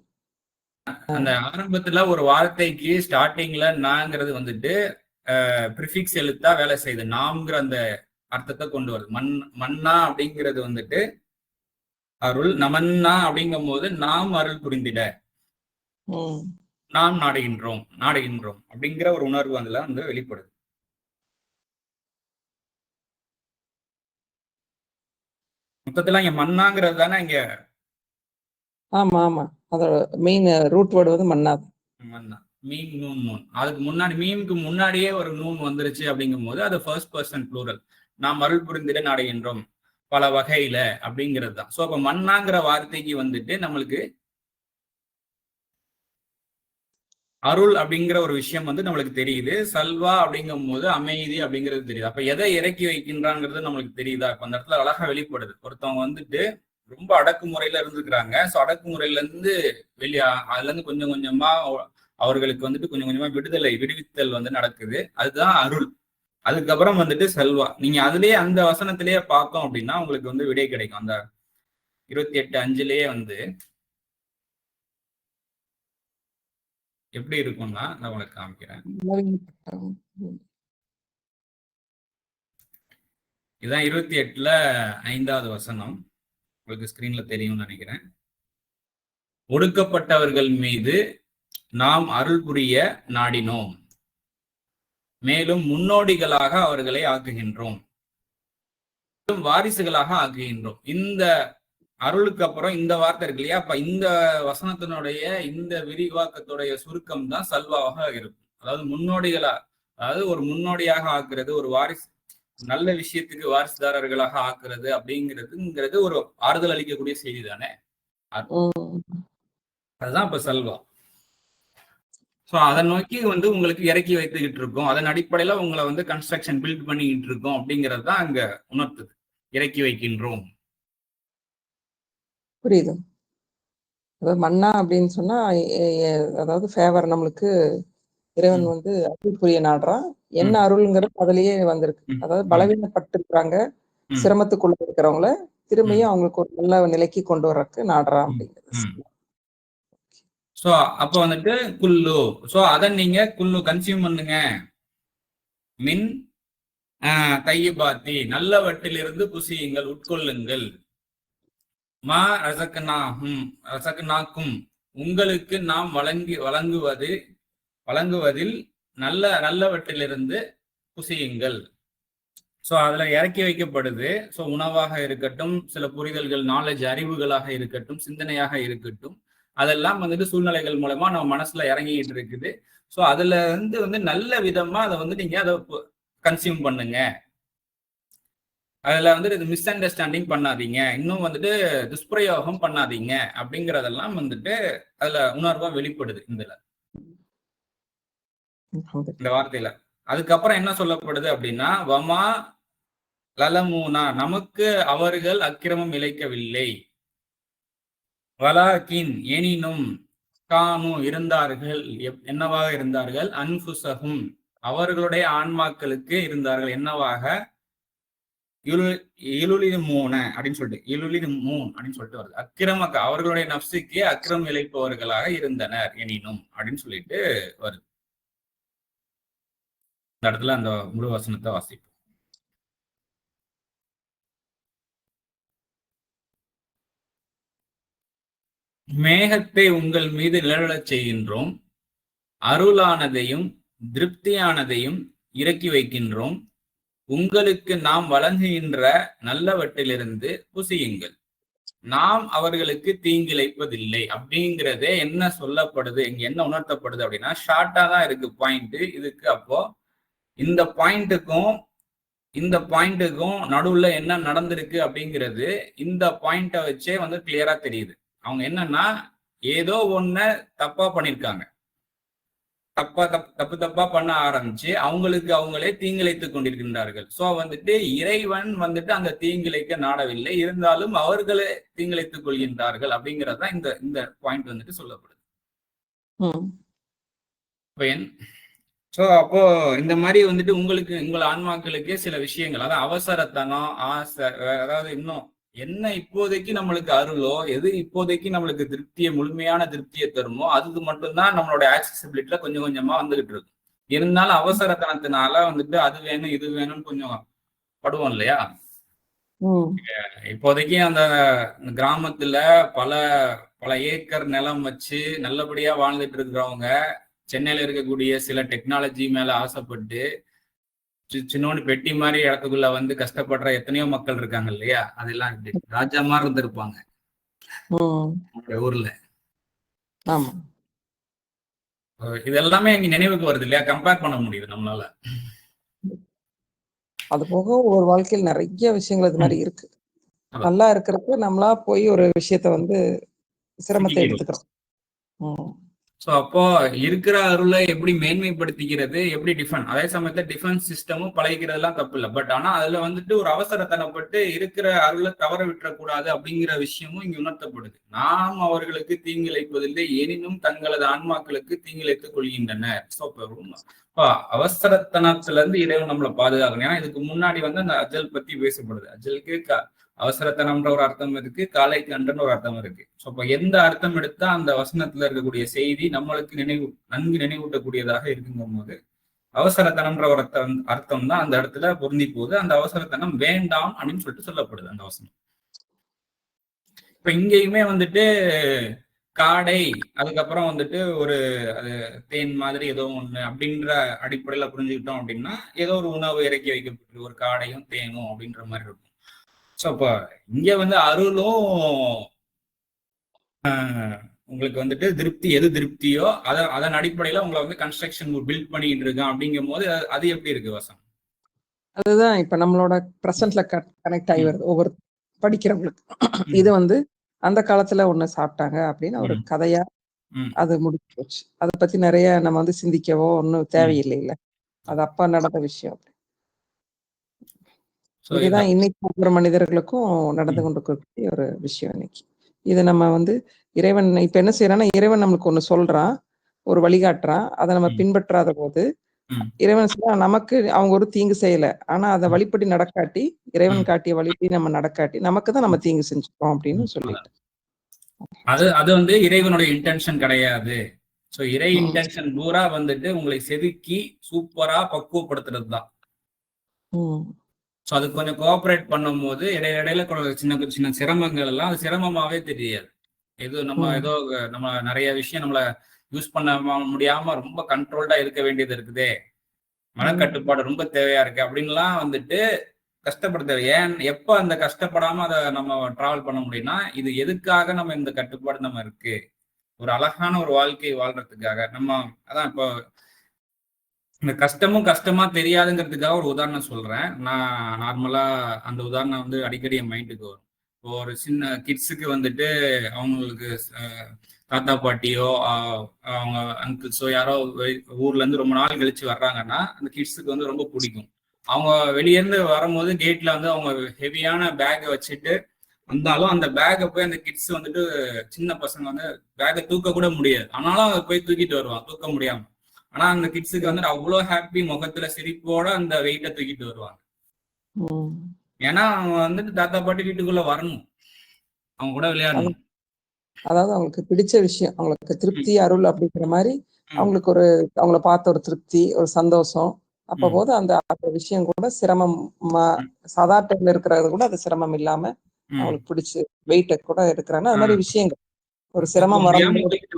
S1: அந்த ஆரம்பத்துல ஒரு வார்த்தைக்கு ஸ்டார்டிங்ல நாங்கிறது வந்துட்டு ப்ரிஃபிக்ஸ் எழுத்தா வேலை செய்யுது. நாம்ங்கிற அந்த அர்த்தத்தை கொண்டு வருது. மன்னா அப்படிங்கிறது வந்துட்டு அருள், நமன்னா அப்படிங்கும் போது நாம் அருள் புரிந்திட, நாம் நாடுகின்றோம் அப்படிங்கிற ஒரு உணர்வு அதுல வந்து வெளிப்படுது. மொத்தத்துல இங்க மன்னாங்கிறது தானே இங்க.
S2: ஆமா ஆமா, அதோட மெயின் ரூட் வேர்டு வந்து மன்னா.
S1: மீன் நூன் நூன். அதுக்கு முன்னாடி மீனுக்கு முன்னாடியே ஒரு நூன் வந்துருச்சு அப்படிங்கும் போது அது ஃபர்ஸ்ட் பர்சன் ப்ளூரல். நாம் அருள் புரிந்திட நாடுகின்றோம் பல வகையில அப்படிங்கிறது தான். ஸோ அப்ப மன்னாங்கிற வார்த்தைக்கு வந்துட்டு நம்மளுக்கு அருள் அப்படிங்கிற ஒரு விஷயம் வந்து நம்மளுக்கு தெரியுது. சல்வா அப்படிங்கும் போது அமைதி அப்படிங்கிறது தெரியுது. அப்ப எதை இறக்கி வைக்கின்றாங்கிறது நம்மளுக்கு தெரியுதா? அப்ப அந்த இடத்துல அழகா வெளிப்படுது. ஒருத்தவங்க வந்துட்டு ரொம்ப அடக்குமுறையில இருந்துக்கிறாங்க. ஸோ அடக்குமுறையில இருந்து அதுல இருந்து கொஞ்சம் கொஞ்சமா அவர்களுக்கு வந்துட்டு கொஞ்சம் கொஞ்சமா விடுவித்தல் வந்து நடக்குது. அதுதான் அருள். அதுக்கப்புறம் வந்துட்டு செல்வா. நீங்க அதுலயே அந்த வசனத்திலேயே பார்த்தோம் அப்படின்னா உங்களுக்கு வந்து விடை கிடைக்கும். அந்த 28:5 வந்து எப்படி இருக்கும்னா நான் உங்களுக்கு காமிக்கிறேன். இதுதான் 28 5வது வசனம். உங்களுக்கு ஸ்கிரீன்ல தெரியும்னு நினைக்கிறேன். ஒடுக்கப்பட்டவர்கள் மீது நாம் அருள் புரிய நாடினோம், மேலும் முன்னோடிகளாக அவர்களை ஆக்குகின்றோம், வாரிசுகளாக ஆக்குகின்றோம். இந்த அருளுக்கு அப்புறம் இந்த வார்த்தை இருக்கு இல்லையா, அப்ப இந்த வசனத்தினுடைய இந்த விரிவாக்கத்துடைய சுருக்கம் தான் சல்வாவாக இருக்கும். அதாவது முன்னோடிகளா அதாவது ஒரு முன்னோடியாக ஆக்குறது, ஒரு வாரிசு நல்ல விஷயத்துக்கு வாரிசுதாரர்களாக ஆக்குறது அப்படிங்கிறதுங்கிறது ஒரு ஆறுதல் அளிக்கக்கூடிய செய்தி தானே. அதுதான் இப்ப சல்வா. ஸோ அதை நோக்கி வந்து உங்களுக்கு இறக்கி வைத்துக்கிட்டு இருக்கோம், அதன் அடிப்படையில உங்களை வந்து கன்ஸ்ட்ரக்ஷன் பில்ட் பண்ணிக்கிட்டு இருக்கோம் அப்படிங்கிறது தான் அங்க உணர்த்துது. இறக்கி வைக்கின்றோம்.
S2: புரியுது. அதாவது மன்னா அப்படின்னு சொன்னா அதாவது ஃபேவர் நம்மளுக்கு இறைவன் வந்து அருள் புரிய நாடுறான். என்ன அருள்ங்கிறது அதுலயே வந்திருக்கு. அதாவது பலவீனப்பட்டு இருக்கிறாங்க, சிரமத்துக்குள்ள இருக்கிறவங்கள திரும்பியும் அவங்களுக்கு ஒரு நல்ல நிலைக்கு கொண்டு வர்றதுக்கு நாடுறான் அப்படிங்கிறது.
S1: ஸோ அப்போ வந்துட்டு குல்லு, ஸோ அதை நீங்க குல்லு கன்சியூம் பண்ணுங்க. மின் தையபாத்தி, நல்லவற்றிலிருந்து புசியுங்கள், உட்கொள்ளுங்கள். மா ரசக்னாக்கும், உங்களுக்கு நாம் வழங்குவதில் நல்லவற்றிலிருந்து புசியுங்கள். ஸோ அதுல இறக்கி வைக்கப்படுது. ஸோ உணவாக இருக்கட்டும், சில புரிதல்கள், நாலேஜ், அறிவுகளாக இருக்கட்டும், சிந்தனையாக இருக்கட்டும், அதெல்லாம் வந்துட்டு சூழ்நிலைகள் மூலமா நம்ம மனசுல இறங்கிட்டு இருக்குது. ஸோ அதுல இருந்து வந்து நல்ல விதமா அதை வந்து நீங்க அதை கன்சியூம் பண்ணுங்க. அதுல வந்துட்டு மிஸ் அண்டர்ஸ்டாண்டிங் பண்ணாதீங்க, இன்னும் வந்துட்டு துஷ்பிரயோகம் பண்ணாதீங்க அப்படிங்கறதெல்லாம் வந்துட்டு அதுல உணர்வா வெளிப்படுது இந்த வார்த்தையில. அதுக்கப்புறம் என்ன சொல்லப்படுது அப்படின்னா, வமா லலமூனா, நமக்கு அவர்கள் அக்கிரமம் இழைக்கவில்லை. வலாக்கின், எனினும், கானு இருந்தார்கள், என்னவாக இருந்தார்கள், அன்புசகும், அவர்களுடைய ஆன்மாக்களுக்கு இருந்தார்கள், என்னவாக, இலுலிமூன அப்படின்னு சொல்லிட்டு வருது. அக்கிரமக்க, அவர்களுடைய நப்சுக்கு அக்கிரம் இழைப்பவர்களாக இருந்தனர் எனினும் அப்படின்னு சொல்லிட்டு வருது. இந்த இடத்துல அந்த முழு வசனத்தை வாசிப்போம். மேகத்தை உங்கள் மீது நிழலச் செய்கின்றோம், அருளானதையும் திருப்தியானதையும் இறக்கி வைக்கின்றோம், உங்களுக்கு நாம் வழங்குகின்ற நல்லவற்றிலிருந்து புசியுங்கள், நாம் அவர்களுக்கு தீங்கிழைப்பதில்லை. அப்படிங்கிறதே என்ன சொல்லப்படுது, இங்க என்ன உணர்த்தப்படுது அப்படின்னா, ஷார்ட்டா தான் இருக்கு பாயிண்ட் இதுக்கு. அப்போ இந்த பாயிண்ட்டுக்கும் நடுவுல என்ன நடந்திருக்கு அப்படிங்கிறது இந்த பாயிண்ட வச்சே வந்து கிளியரா தெரியுது. அவங்க என்னன்னா ஏதோ ஒண்ண தப்பா பண்ணிருக்காங்க, தப்பா பண்ண ஆரம்பிச்சு அவங்களுக்கு அவங்களே தீங்கிழைத்துக் கொண்டிருக்கின்றார்கள். சோ வந்துட்டு இறைவன் வந்துட்டு அந்த தீங்கிழைக்க நாடவில்லை, இருந்தாலும் அவர்களே தீங்கிழைத்துக் கொள்கின்றார்கள் அப்படிங்கறதுதான் இந்த பாயிண்ட் வந்துட்டு சொல்லப்படுது. சோ அப்போ இந்த மாதிரி வந்துட்டு உங்களுக்கு உங்கள் ஆன்மாக்களுக்கே சில விஷயங்கள், அதாவது அவசரத்தனம், ஆசை, அதாவது இன்னும் என்ன இப்போதைக்கு நம்மளுக்கு அருளோ, எது இப்போதைக்கு நம்மளுக்கு திருப்தியை, முழுமையான திருப்தியை தருமோ அது மட்டும்தான் நம்மளோட ஆக்சசிபிலிட்டியில கொஞ்சம் கொஞ்சமா வந்துகிட்டு இருக்கும். இருந்தாலும் அவசரத்தனத்தினால வந்துட்டு அது வேணும் இது வேணும்னு கொஞ்சம் படுவோம் இல்லையா. இப்போதைக்கு அந்த கிராமத்துல பல பல ஏக்கர் நிலம் வச்சு நல்லபடியா வாழ்ந்துட்டு இருக்கிறவங்க சென்னையில இருக்கக்கூடிய சில டெக்னாலஜி மேல ஆசைப்பட்டு சின்னோன்னு பெட்டி மாதிரி இடத்துக்குள்ள வந்து கஷ்டப்படுற எத்தனையோ மக்கள் இருக்காங்க இல்லையா. அதெல்லாம் ராஜா மாதிரி இருந்திருப்பாங்க ஊர்ல. இது எல்லாமே இங்க நினைவுக்கு வருது இல்லையா, கம்பேர் பண்ண முடியுது நம்மளால.
S2: அது போக ஒரு வாழ்க்கையில் நிறைய விஷயங்கள் இது மாதிரி இருக்கு. நல்லா இருக்கிறப்ப நம்மளா போய் ஒரு விஷயத்த வந்து சிரமத்தை எடுத்துக்கிறோம்.
S1: ஸோ அப்போ இருக்கிற அருளை எப்படி மேன்மைப்படுத்திக்கிறது, எப்படி அதே சமயத்துல டிஃபென்ஸ் சிஸ்டமும் பழகிக்கிறதுலாம் தப்பு இல்லை. பட் ஆனா அதுல வந்துட்டு ஒரு அவசரத்தனப்பட்டு இருக்கிற அருளை தவற விட்டுறக்கூடாது அப்படிங்கிற விஷயமும் இங்க உணர்த்தப்படுது. நாம் அவர்களுக்கு தீங்கிழைப்பதில்லை, எனினும் தங்களது ஆன்மாக்களுக்கு தீங்கிழைத்துக் கொள்கின்றனர். ஸோ இப்போ அவசரத்தனத்துல இருந்து இறைவன் நம்மளை பாதுகாக்கணும். ஏன்னா இதுக்கு முன்னாடி வந்து அந்த அஜல் பத்தி பேசப்படுது. அஜலுக்கு அவசரத்தனம்ன்ற ஒரு அர்த்தம் இருக்கு, காலை கண்டன்னு ஒரு அர்த்தம் இருக்கு. ஸோ அப்போ எந்த அர்த்தம் எடுத்தா அந்த வசனத்துல இருக்கக்கூடிய செய்தி நம்மளுக்கு நன்கு நினைவூட்டக்கூடியதாக இருக்குங்கும் போது அவசரத்தனம்ன்ற ஒரு அர்த்தம் தான் அந்த இடத்துல பொருந்தி போகுது. அந்த அவசரத்தனம் வேண்டாம் அப்படின்னு சொல்லிட்டு சொல்லப்படுது அந்த வசனம். இப்ப இங்கேயுமே வந்துட்டு காடை, அதுக்கப்புறம் வந்துட்டு ஒரு அது தேன் மாதிரி ஏதோ ஒண்ணு அப்படின்ற அடிப்படையில புரிஞ்சுக்கிட்டோம் அப்படின்னா ஏதோ ஒரு உணவு இறக்கி வைக்கப்பட்டு ஒரு காடையும் தேனும் அப்படின்ற மாதிரி இருக்கும். ஸோ அப்போ இங்க வந்து அருளும் உங்களுக்கு வந்துட்டு திருப்தி எது திருப்தியோ அதன் அடிப்படையில உங்களை வந்து கன்ஸ்ட்ரக்ஷன் பில்ட் பண்ணிட்டு இருக்கேன் அப்படிங்கும் போது அது எப்படி இருக்கு வசம்?
S2: அதுதான் இப்ப நம்மளோட பிரசன்ட்ல கனெக்ட் ஆகி வருது ஒவ்வொரு படிக்கிறவங்களுக்கு. இது வந்து அந்த காலத்துல ஒண்ணு சாப்பிட்டாங்க அப்படின்னு ஒரு கதையா அது முடிச்சு போச்சு. அதை பத்தி நிறைய நம்ம வந்து சிந்திக்கவோ ஒன்னும் தேவையில்லை இல்ல. அது அப்பா நடந்த விஷயம். இதுதான் இன்னைக்கு ஒவ்வொரு மனிதர்களுக்கும் நடந்து கொண்டிருக்கக்கூடிய ஒரு விஷயம் இன்னைக்கு. இது நம்ம வந்து இறைவன் இப்ப என்ன செய்யறான்னா, இறைவன் நம்மளுக்கு ஒண்ணு சொல்றான், ஒரு வழிகாட்டுறான். அதை நம்ம பின்பற்றாத போது இறைவன் சொல்ல நமக்கு அவங்க ஒரு தீங்கு செய்யல. ஆனா அதை வழிபடி நடக்காட்டி, இறைவன் காட்டிய வழிபடி நம்ம நடக்காட்டி நமக்கு தான் நம்ம தீங்கு செஞ்சுப்போம் அப்படின்னு சொல்லிட்டு.
S1: அது வந்து இறைவனுடைய இன்டென்ஷன் கிடையாது. சோ இறை இன்டென்ஷன் பூரா வந்துட்டு உங்களை செதுக்கி சூப்பரா பக்குவப்படுத்துறது தான். ஸோ அது கொஞ்சம் கோஆப்ரேட் பண்ணும் போது இடையில சின்ன சின்ன சிரமங்கள் எல்லாம் அது சிரமமாவே தெரியாது. நம்ம நிறைய விஷயம் நம்மள யூஸ் பண்ண முடியாம ரொம்ப கண்ட்ரோல்டா இருக்க வேண்டியது இருக்குதே, மனக்கட்டுப்பாடு ரொம்ப தேவையா இருக்கு அப்படின்லாம் வந்துட்டு கஷ்டப்படுத்த ஏன் எப்ப அந்த கஷ்டப்படாம அதை நம்ம டிராவல் பண்ண முடியும்னா, இது எதுக்காக நம்ம இந்த கட்டுப்பாடு நம்ம இருக்கு, ஒரு அழகான ஒரு வாழ்க்கை வாழ்றதுக்காக. நம்ம அதான் இப்போ இந்த கஷ்டமும் கஷ்டமா தெரியாதுங்கிறதுக்காக ஒரு உதாரணம் சொல்றேன். நான் நார்மலா அந்த உதாரணம் வந்து அடிக்கடி என் மைண்டுக்கு வரும். ஒரு சின்ன கிட்ஸுக்கு வந்துட்டு அவங்களுக்கு தாத்தா பாட்டியோ அவங்க அங்கிள்ஸோ யாரோ ஊர்ல இருந்து ரொம்ப நாள் கழிச்சு வர்றாங்கன்னா அந்த கிட்ஸுக்கு வந்து ரொம்ப பிடிக்கும். அவங்க வெளியேருந்து வரும்போது கேட்ல வந்து அவங்க ஹெவியான பேக்கை வச்சுட்டு வந்தாலும் அந்த பேக்கை போய் அந்த கிட்ஸ் வந்துட்டு சின்ன பசங்க வந்து பேக்கை தூக்க கூட முடியாது, ஆனாலும் போய் தூக்கிட்டு வருவான் தூக்க முடியாம. ஆனா அந்த கிட்ஸுக்கு வந்து அவ்வளவு ஹாப்பி, முகத்துல சிரிப்போட அந்த வெயிட்ட தூக்கிட்டு வருவாங்க. ஏன்னா அவங்க வந்துட்டு தாத்தா பாட்டி வீட்டுக்குள்ள வரணும், அவங்க கூட விளையாடணும்.
S2: அதாவது அவங்களுக்கு பிடிச்ச விஷயம், அவங்களுக்கு திருப்தி அருள் அப்படிங்கிற மாதிரி அவங்களுக்கு ஒரு அவங்கள பார்த்த ஒரு திருப்தி, ஒரு சந்தோஷம். அப்ப போது அந்த விஷயம் கூட சிரமம் சாதாரண டைம்ல இருக்கிறது கூட அது சிரமம் இல்லாம அவங்களுக்கு பிடிச்சு வெயிட்ட கூட எடுக்கிறாங்க. அது மாதிரி விஷயங்கள் ஒரு சிரமம்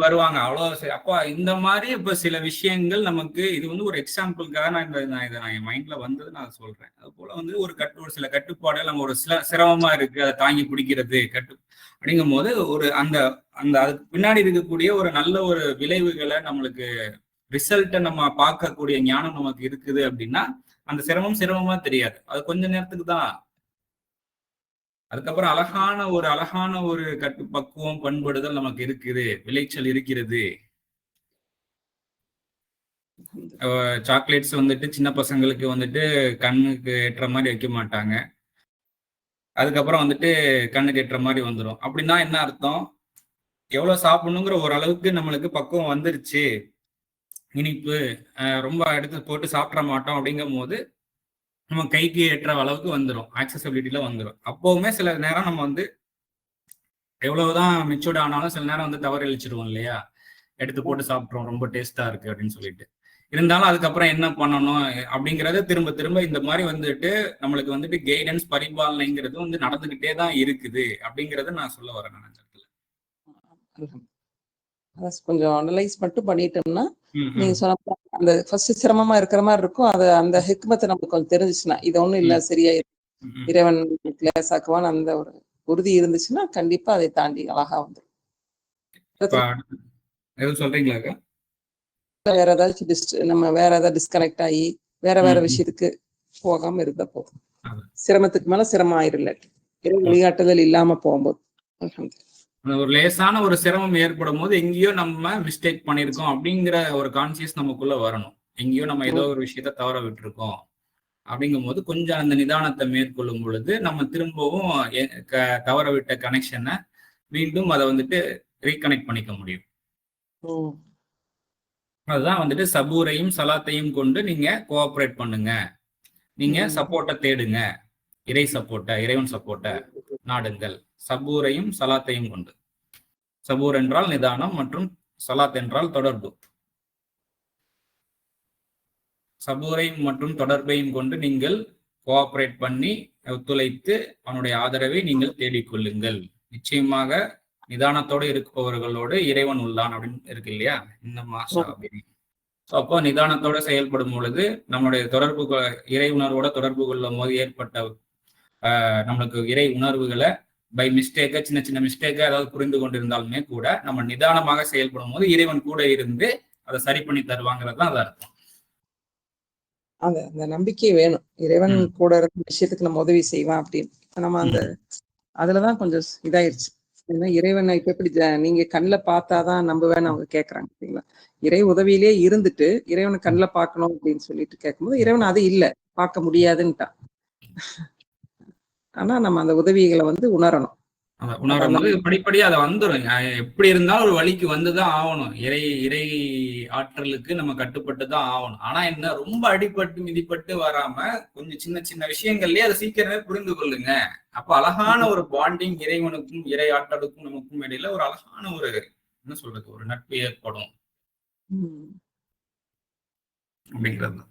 S1: வருவாங்க. அவ்வளவு அப்பா இந்த மாதிரி இப்ப சில விஷயங்கள் நமக்கு இது வந்து ஒரு எக்ஸாம்பிளுக்காக நான் என் மைண்ட்ல வந்தது நான் சொல்றேன். அது போல வந்து ஒரு சில கட்டுப்பாடுகள் நம்ம ஒரு சிரமமா இருக்கு அதை தாங்கி பிடிக்கிறது அப்படிங்கும் போது ஒரு அந்த அந்த அதுக்கு பின்னாடி இருக்கக்கூடிய ஒரு நல்ல ஒரு விளைவுகளை நம்மளுக்கு ரிசல்ட்டை நம்ம பார்க்கக்கூடிய ஞானம் நமக்கு இருக்குது அப்படின்னா அந்த சிரமமா தெரியாது. அது கொஞ்ச நேரத்துக்கு தான். அதுக்கப்புறம் அழகான ஒரு பக்குவம் பண்படுதல் நமக்கு இருக்குது, விளைச்சல் இருக்கிறது. சாக்லேட்ஸ் வந்துட்டு சின்ன பசங்களுக்கு வந்துட்டு கண்ணுக்கு ஏற்ற மாதிரி வைக்க மாட்டாங்க, அதுக்கப்புறம் வந்துட்டு கண்ணுக்கு ஏற்ற மாதிரி வந்துடும். அப்படின்னா என்ன அர்த்தம், எவ்வளவு சாப்பிடணுங்கிற ஒரு அளவுக்கு நம்மளுக்கு பக்குவம் வந்துருச்சு, இனிப்பு ரொம்ப எடுத்து போட்டு சாப்பிட மாட்டோம் அப்படிங்கும் போது நம்ம கைக்கு ஏற்ற அளவுக்கு வந்துடும், ஆக்சசபிலிட்டியில வந்துடும். அப்பவுமே சில நேரம் நம்ம வந்து எவ்வளவுதான் மெச்சூர்ட் ஆனாலும் சில நேரம் வந்து தவறு அழிச்சிருவோம் இல்லையா, எடுத்து போட்டு சாப்பிட்றோம் ரொம்ப டேஸ்டா இருக்கு அப்படின்னு சொல்லிட்டு. இருந்தாலும் அதுக்கப்புறம் என்ன பண்ணணும் அப்படிங்கறத திரும்ப திரும்ப இந்த மாதிரி வந்துட்டு நம்மளுக்கு வந்துட்டு கைடன்ஸ் பரிபாலனைங்கிறது வந்து நடந்துகிட்டே தான் இருக்குது அப்படிங்கறத நான் சொல்ல வரேன்.
S2: கொஞ்சம் அனலைஸ் மட்டும் பண்ணிட்டோம்னா நீங்க சொன்ன அந்த ஃபர்ஸ்ட் சிரமமா இருக்கிற மாதிரி இருக்கும். அது அந்த ஹிக்மத்தை நமக்கு கொஞ்சம் தெரிஞ்சிச்சுன்னா இது ஒண்ணும் இல்ல சரியா இறைவன் லேசாக்குவான்னு அந்த ஒரு உறுதி இருந்துச்சுன்னா கண்டிப்பா அதை தாண்டி அழகா வந்துடும்.
S1: சொல்றீங்களா?
S2: வேற ஏதாச்சும் நம்ம வேற ஏதாவது டிஸ்கனெக்ட் ஆகி வேற விஷயத்துக்கு போகாம இருந்தா போதும். சிரமத்துக்கு மேல சிரமம் ஆயிரல, வழிகாட்டுதல் இல்லாம போகும்போது
S1: ஒரு லேசான ஒரு சிரமம் ஏற்படும் போது எங்கேயோ நம்ம மிஸ்டேக் பண்ணிருக்கோம் அப்படிங்கிற ஒரு கான்சியஸ் நமக்குள்ள வரணும். எங்கேயோ நம்ம ஏதோ ஒரு விஷயத்த தவற விட்டுருக்கோம் அப்படிங்கும் போது கொஞ்சம் அந்த நிதானத்தை மேற்கொள்ளும் பொழுது நம்ம திரும்பவும் தவற விட்ட கனெக்ஷனை மீண்டும் அதை வந்துட்டு ரீகனெக்ட் பண்ணிக்க முடியும். அதுதான் வந்துட்டு சபூரையும் சலாத்தையும் கொண்டு நீங்க கோஆபரேட் பண்ணுங்க, நீங்க சப்போர்ட்டை தேடுங்க, இறைவன் சப்போர்ட்டை நாடுங்கள். சபூரையும் சலாத்தையும் கொண்டு. சபூர் என்றால் நிதானம் மற்றும் சலாத் என்றால் தொடர்பு. சபூரையும் மற்றும் தொடர்பையும் கொண்டு நீங்கள் கோஆபரேட் பண்ணி ஒத்துழைத்து அவனுடைய ஆதரவை நீங்கள் தேடிக்கொள்ளுங்கள். நிச்சயமாக நிதானத்தோடு இருப்பவர்களோடு இறைவன் உள்ளான் அப்படின்னு இருக்கு இல்லையா, இந்த மாசா அப்படின்னு. அப்போ நிதானத்தோட செயல்படும் பொழுது நம்மளுடைய இறை உணர்வோட தொடர்பு கொள்ளும் போது ஏற்பட்ட நம்மளுக்கு இறை உணர்வுகளை பை மிஸ்டேக்க சின்ன சின்ன மிஸ்டேக்க ஏதாவது புரிந்து கொண்டிருந்தாலுமே கூட நம்ம நிதானமாக செயல்படும் போது இறைவன் கூட இருந்து அதை சரி பண்ணி தருவாங்கிறது தான் அது அர்த்தம்.
S2: அந்த நம்பிக்கை வேணும். இறைவன் கூட இருந்த விஷயத்துக்கு நம்ம உதவி செய்வான் அப்படின்னு நம்ம அந்த அதுலதான் கொஞ்சம் இதாயிருச்சு. ஏன்னா இறைவனை இப்ப எப்படி நீங்க கண்ணுல பார்த்தாதான் நம்புவேன்னு அவங்க கேக்குறாங்க சரிங்களா. இறை உதவியிலேயே இருந்துட்டு இறைவனை கண்ணுல பார்க்கணும் அப்படின்னு சொல்லிட்டு கேட்கும்போது இறைவன் அது இல்ல பார்க்க முடியாதுன்னுட்டான். ஆனா நம்ம அந்த உதவிகளை வந்து உணரணும்.
S1: உணரும் போது படிப்படியா அதை வந்துடும். எப்படி இருந்தாலும் ஒரு வழிக்கு வந்துதான் ஆகணும். இறை ஆற்றலுக்கு நம்ம கட்டுப்பட்டு தான் ஆகணும். ஆனா என்ன, ரொம்ப அடிபட்டு மிதிப்பட்டு வராம கொஞ்சம் சின்ன சின்ன விஷயங்கள்லயே அதை சீக்கிரமே புரிந்து கொள்ளுங்க. அப்ப அழகான ஒரு பாண்டிங் இறைவனுக்கும் இறை ஆற்றலுக்கும் நமக்கும் இடையில ஒரு அழகான ஒரு என்ன சொல்றது, ஒரு நட்பு ஏற்படும் அப்படிங்கிறது.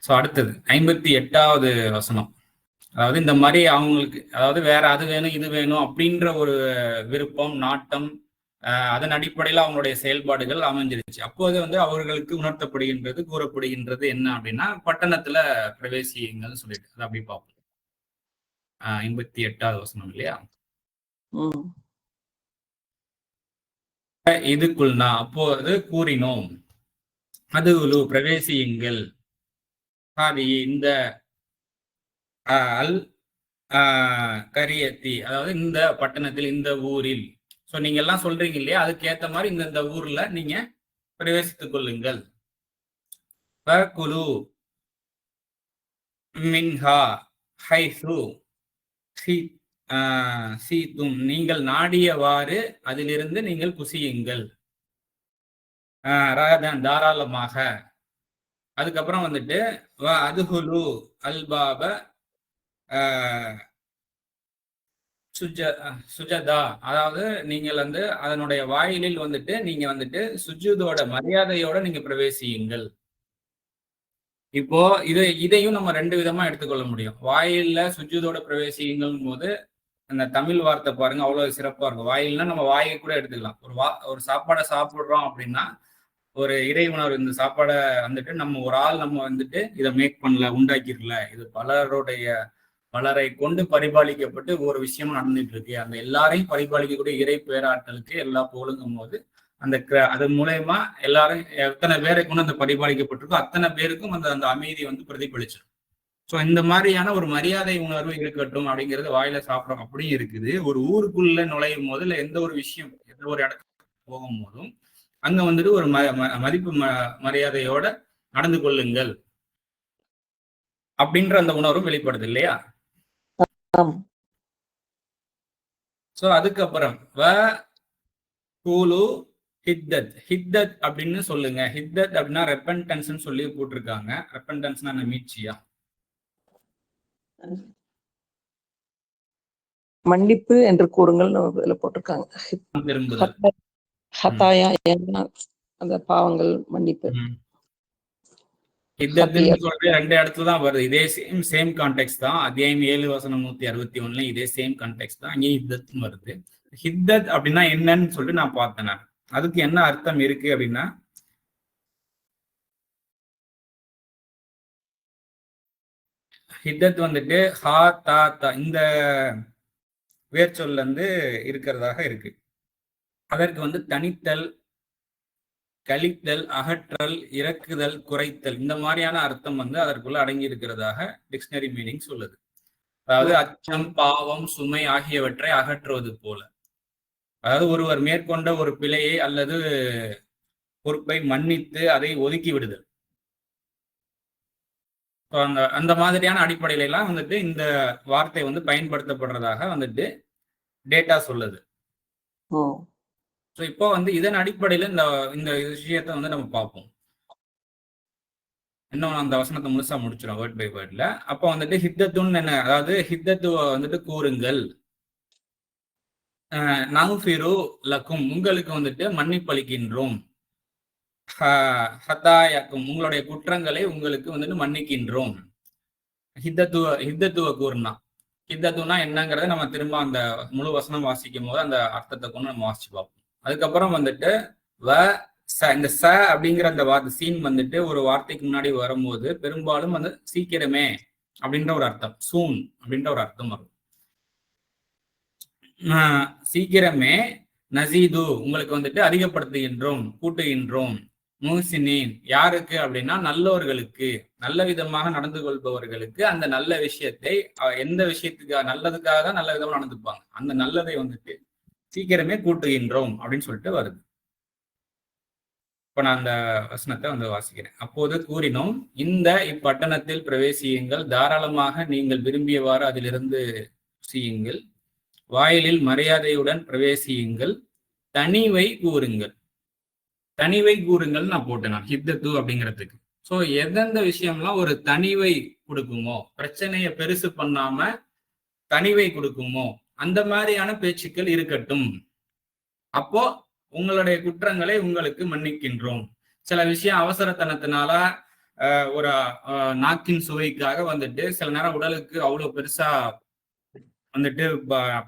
S1: சோ அடுத்தது 58வது வசனம். அதாவது இந்த மாதிரி அவங்களுக்கு, அதாவது வேற அது வேணும் இது வேணும் அப்படின்ற ஒரு விருப்பம் நாட்டம், அதன் அடிப்படையில் அவங்களுடைய செயல்பாடுகள் அமைஞ்சிருச்சு. அப்போது வந்து அவர்களுக்கு உணர்த்தப்படுகின்றது, கூறப்படுகின்றது என்ன அப்படின்னா, பட்டணத்துல பிரவேசிங்கன்னு சொல்லிட்டு அதை அப்படி பார்ப்போம். 58வது வசனம் இல்லையா? இதுக்குள்னா அப்போது கூறினோம், அது பிரவேசியுங்கள் இந்த அல் கரியத்தி, அதாவது இந்த பட்டணத்தில் இந்த ஊரில். சோ நீங்க எல்லாம் சொல்றீங்க இல்லையா, அதுக்கேத்த மாதிரி இந்த ஊர்ல நீங்க பிரவேசித்துக் கொள்ளுங்கள். மின்ஹா ஹைசு சீத்தும், நீங்கள் நாடியவாறு அதிலிருந்து நீங்கள் குசியுங்கள் தாராளமாக. அதுக்கப்புறம் வந்துட்டு அதுஹுலு அல்பாப சுஜதா, அதாவது நீங்கள் வந்து அதனுடைய வாயிலில் வந்துட்டு நீங்க வந்துட்டு சுஜூதோட மரியாதையோட நீங்க பிரவேசியுங்கள். இப்போ இதையும் நம்ம ரெண்டு விதமா எடுத்துக்கொள்ள முடியும். வாயில்ல சுஜூதோட பிரவேசியுங்கள் போது அந்த தமிழ் வார்த்தை பாருங்க, அவ்வளவு சிறப்பா இருக்கும். வாயில்னா நம்ம வாயை கூட எடுத்துக்கலாம். ஒரு சாப்பாடை சாப்பிடுறோம் அப்படின்னா ஒரு இறை உணர்வு, இந்த சாப்பாடை வந்துட்டு நம்ம ஒரு ஆள் நம்ம வந்துட்டு இதை மேக் பண்ணல, உண்டாக்கிடல, இது பலரை கொண்டு பரிபாலிக்கப்பட்டு ஒரு விஷயம் நடந்துட்டு இருக்கு. அந்த எல்லாரையும் பரிபாலிக்கக்கூடிய இறை பேராற்றலுக்கு எல்லா புகழுங்கும் போது அது மூலயமா எல்லாரும் எத்தனை பேரை கொண்டு அந்த பரிபாலிக்கப்பட்டிருக்கோ அத்தனை பேருக்கும் அந்த அமைதி வந்து பிரதிபலிச்சிடும். ஸோ இந்த மாதிரியான ஒரு மரியாதை உணர்வு இருக்கட்டும் அப்படிங்கிறது வாயில சாப்பிடும் அப்படியும் இருக்குது. ஒரு ஊருக்குள்ள நுழையும் போது இல்லை எந்த ஒரு விஷயம் எந்த ஒரு இடத்துக்கு போகும் போதும் அங்க வந்துட்டு ஒரு மதிப்பு மரியாதையோட நடந்து கொள்ளுங்கள் அப்படின்ற அந்த உணர்வும் வெளிப்படுது இல்லையா? சோ அதுக்கப்புறம் ஹித்தத் அப்படின்னு சொல்லுங்க. ஹித்தத் அப்படின்னா ரெப்பன்டன்ஸ் சொல்லி போட்டிருக்காங்க. ரெப்பன்டன்ஸ்னா என்ன, மீட்சியா?
S2: மன்னிப்பு என்று கூறுங்கள் போட்டிருக்காங்க. அந்த பாவங்கள் மன்னிப்பு.
S1: ரெண்டு இடத்துலதான் வருது. இதே சேம் கான்டெக்ட் தான். அத்தியாயம் 7 வசனம் 161 இதே சேம் கான்டெக்ட் தான். இங்கே ஹித்தத் வருது. ஹித்தத் அப்படின்னா என்னன்னு சொல்லிட்டு நான் பார்த்தேன். அதுக்கு என்ன அர்த்தம் இருக்கு அப்படின்னா, ஹித்தத் வந்துட்டு ஹா தா தா இந்த வேர்ச்சொல்ல இருந்து இருக்கிறதாக இருக்கு. அதற்கு வந்து தனித்தல், கழித்தல், அகற்றல், இறக்குதல், குறைத்தல், இந்த மாதிரியான அர்த்தம் வந்து அதற்குள்ள அடங்கி இருக்கிறதாக டிக்ஷனரி மீனிங் சொல்லுது. அதாவது அச்சம், பாவம், சுமை ஆகியவற்றை அகற்றுவது போல. அதாவது ஒருவர் மேற்கொண்ட ஒரு பிழையை அல்லது பொறுப்பை மன்னித்து அதை ஒதுக்கி விடுதல். அந்த மாதிரியான அடிப்படையில எல்லாம் வந்துட்டு இந்த வார்த்தை வந்து பயன்படுத்தப்படுறதாக வந்துட்டு டேட்டா சொல்லுது. இப்போ வந்து இதன் அடிப்படையில இந்த விஷயத்த வந்து நம்ம பார்ப்போம். இன்னும் அந்த வசனத்தை முழுசா முடிச்சிடும் வேர்ட் பை வேர்ட்ல. அப்போ வந்துட்டு ஹித்தத்துன்னு என்ன, அதாவது ஹித்தத்துவ வந்துட்டு கூறுங்கள். நஃபிரு லக்கும், உங்களுக்கு வந்துட்டு மன்னிப்பளிக்கின்றோம். ஹதாயக்கும், உங்களுடைய குற்றங்களை உங்களுக்கு வந்துட்டு மன்னிக்கின்றோம். ஹித்தத்துவ கூறுனா, ஹித்தத்துவனா என்னங்கிறத நம்ம திரும்ப அந்த முழு வசனம் வாசிக்கும் போது அந்த அர்த்தத்தை கொண்டு நம்ம வாசிச்சு பார்ப்போம். அதுக்கப்புறம் வந்துட்டு இந்த ச அப்படிங்கிற அந்த வார்த்தை சீன் வந்துட்டு ஒரு வார்த்தைக்கு முன்னாடி வரும்போது பெரும்பாலும் வந்து சீக்கிரமே அப்படின்ற ஒரு அர்த்தம், சூன் அப்படின்ற ஒரு அர்த்தம் வரும். சீக்கிரமே நசீது உங்களுக்கு வந்துட்டு அதிகப்படுத்துகின்றோம், கூட்டுகின்றோம். முஹ்சினீன் யாருக்கு அப்படின்னா நல்லோர்களுக்கு, நல்ல விதமாக நடந்து கொள்பவர்களுக்கு அந்த நல்ல விஷயத்தை எந்த விஷயத்துக்காக நல்லதுக்காக தான் நல்ல விதமா நடந்துப்பாங்க, அந்த நல்லதை வந்துட்டு சீக்கிரமே கூட்டுகின்றோம் அப்படின்னு சொல்லிட்டு வருது. இப்ப நான் அந்த வசனத்தை வந்து வாசிக்கிறேன். அப்போது கூறினோம், இந்த இப்பட்டணத்தில் பிரவேசியுங்கள், தாராளமாக நீங்கள் விரும்பியவாறு அதிலிருந்து செய்யுங்கள், வாயிலில் மரியாதையுடன் பிரவேசியுங்கள், தனிவை கூறுங்கள். தனிவை கூறுங்கள் நான் போட்டேன், நான் ஹித்தத்து அப்படிங்கிறதுக்கு. ஸோ எந்தெந்த விஷயம்லாம் ஒரு தனிவை கொடுக்குமோ, பிரச்சனையை பெருசு பண்ணாம தனிவை கொடுக்குமோ, அந்த மாதிரியான பேச்சுக்கள் இருக்கட்டும். அப்போ உங்களுடைய குற்றங்களை உங்களுக்கு மன்னிக்கின்றோம். சில விஷயம் அவசரத்தனத்தினால ஒரு நாக்கின் சுவைக்காக வந்துட்டு சில நேரம் உடலுக்கு அவ்வளவு பெருசா வந்துட்டு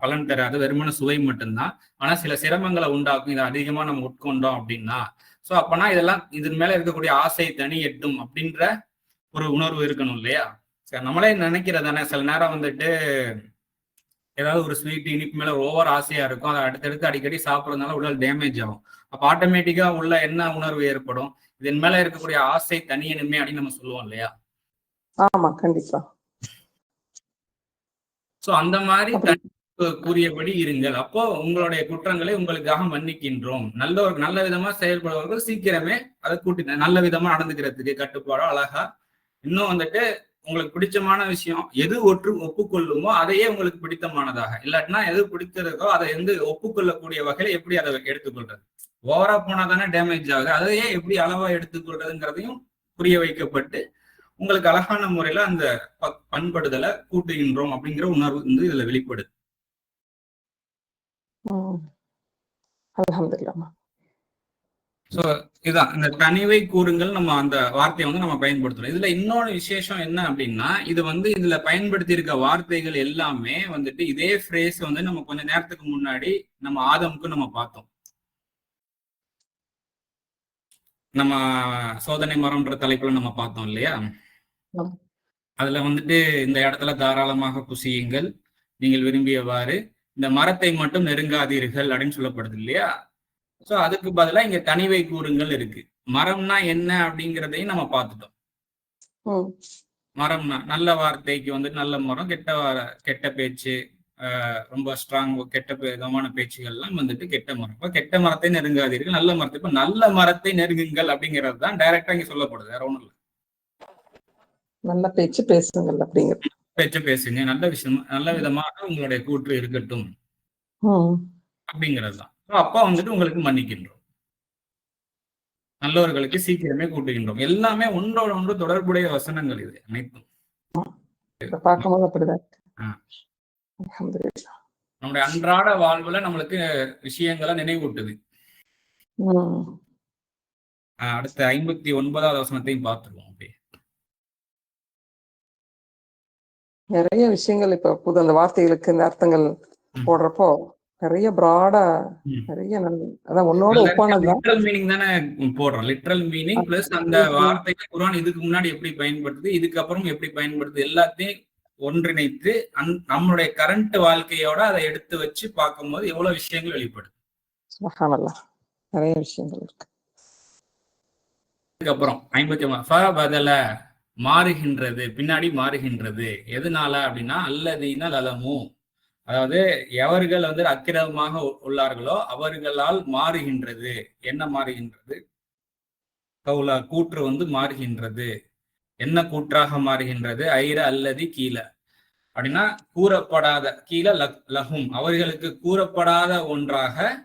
S1: பலன் தராது, வெறுமன சுவை மட்டும்தான். ஆனா சில சிரமங்களை உண்டாக்கும் இதை அதிகமா நம்ம உட்கொண்டோம் அப்படின்னா. சோ அப்பனா இதெல்லாம் இதன் மேல இருக்கக்கூடிய ஆசை தனி எட்டும் அப்படின்ற ஒரு உணர்வு இருக்கணும் இல்லையா? சரி, நம்மளே நினைக்கிறதானே சில நேரம் வந்துட்டு ஏதாவது ஒரு ஸ்வீட் இனிப்பு மேல ஓவர் ஆசையா இருக்கும், அதை அடுத்தடுத்து அடிக்கடி சாப்பிட்றதுனால உடல் டேமேஜ் ஆகும். அப்ப ஆட்டோமேட்டிக்கா உள்ள என்ன உணர்வு ஏற்படும், இதன் மேல இருக்கக்கூடிய ஆசை தனியனுமே அப்படின்னு நம்ம சொல்லுவோம் இல்லையா?
S2: ஆமா, கண்டிப்பா.
S1: சோ அந்த மாதிரி கூறியபடி இருங்கள், அப்போ உங்களுடைய குற்றங்களை உங்களுக்காக மன்னிக்கின்றோம். நல்ல விதமா செயல்படுவர்கள் சீக்கிரமே அதை கூட்டி நல்ல விதமா நடந்துக்கிறதுக்கு கட்டுப்பாடோ அழகா. இன்னும் வந்துட்டு உங்களுக்கு பிடிச்சமான விஷயம் எது ஒப்புக்கொள்ளுமோ அதையே உங்களுக்கு பிடித்தமானதாக, இல்லாட்டினா எது பிடித்திருக்கோ அதை வந்து ஒப்புக்கொள்ளக்கூடிய வகையில எப்படி அதை எடுத்துக்கொள்றது. ஓவரா போனா தானே டேமேஜ் ஆகுது, அதையே எப்படி அளவா எடுத்துக்கொள்றதுங்கிறதையும் புரிய வைக்கப்பட்டு உங்களுக்கு அழகான முறையில அந்த பண்படுதலை கூட்டுகின்றோம் அப்படிங்கிற உணர்வு வந்து இதுல வெளிப்படுது. சோ இதுதான் இந்த தனிவை கூறுங்கள். நம்ம அந்த வார்த்தையை வந்து நம்ம பயன்படுத்துறோம். இதுல இன்னொரு விசேஷம் என்ன அப்படின்னா, இது வந்து இதுல பயன்படுத்தி இருக்க வார்த்தைகள் எல்லாமே வந்துட்டு இதே ஃப்ரேஸ் வந்து நம்ம கொஞ்ச நேரத்துக்கு முன்னாடி நம்ம ஆதமுக்கு நம்ம பார்த்தோம். நம்ம சோதனை மரம்ன்ற தலைப்புல நம்ம பார்த்தோம் இல்லையா? அதுல வந்துட்டு இந்த இடத்துல தாராளமாக புசியுங்கள், நீங்கள் விரும்பியவாறு, இந்த மரத்தை மட்டும் நெருங்காதீர்கள் அப்படின்னு சொல்லப்படுது இல்லையா? சோ அதுக்கு பதிலா இங்க தனிவை கூறுங்கள் இருக்கு. மரம்னா என்ன அப்படிங்கிறதையும் நம்ம பார்த்துட்டோம். மரம்னா நல்ல வார்த்தைக்கு வந்து நல்ல மரம், கெட்ட பேச்சு, ரொம்ப ஸ்ட்ராங் கெட்ட விதமான பேச்சுகள்லாம் வந்துட்டு கெட்ட மரம். இப்ப கெட்ட மரத்தை நெருங்காதீர்கள், நல்ல மரத்தை இப்ப நல்ல மரத்தை நெருங்குங்கள் அப்படிங்கிறது தான் டைரக்டா இங்க சொல்லப்படுது, வேற ஒண்ணும் இல்லை. நல்ல பேச்சு பேசுங்கள் அப்படிங்கிறது. பேச்சு பேசுங்க, நல்ல விஷயம், நல்ல விதமாக உங்களுடைய கூற்று இருக்கட்டும் அப்படிங்கிறது தான். அப்பா வந்துட்டு உங்களுக்கு மன்னிக்கின்றோம், நல்லவர்களுக்கு சீக்கிரமே கூட்டுகின்றோம். எல்லாமே ஒன்றோட ஒன்று தொடர்புடைய வசனங்கள் இது அனைத்தும். பார்க்கும்போது அப்படிதான் நம்முடைய அன்றாட வாழ்வுல நம்மளுக்கு விஷயங்களை நினைவூட்டுது. அடுத்த 59வது வசனத்தையும் பார்த்துருவோம். அப்படியே நிறைய விஷயங்கள் இப்ப புது அந்த வார்த்தைகளுக்கு இந்த அர்த்தங்கள் போடுறப்போ நிறைய பிராடா நிறைய அதான் உன்னோட ஒப்பானது லிட்டரல் மீனிங் தானே போடுறோம். லிட்டரல் மீனிங் பிளஸ் அந்த வார்த்தைக்கு குர்ஆன் இதுக்கு முன்னாடி எப்படி பயன்படுத்துது, இதுக்கப்புறம் எப்படி பயன்படுத்துது, எல்லாத்தையும் ஒன்றிணைத்து நம்மளுடைய கரண்ட் வாழ்க்கையோட அதை எடுத்து வச்சு பார்க்கும்போது எவ்வளவு விஷயங்கள் வெளிப்படுது. நிறைய விஷயங்கள் இருக்கு. அதுக்கப்புறம் 59 மாறுகின்றது, பின்னாடி மாறுகின்றது. எதனால அப்படின்னா அல்லதீன லலமு, அதாவது எவர்கள் வந்து அக்கிரமமாக உள்ளார்களோ அவர்களால் மாறுகின்றது. என்ன மாறுகின்றது? கவுலா கூற்று வந்து மாறுகின்றது. என்ன கூற்றாக மாறுகின்றது? ஐர அல்லதி கீழே அப்படின்னா கூறப்படாத, கீழே லஹும் அவர்களுக்கு கூறப்படாத ஒன்றாக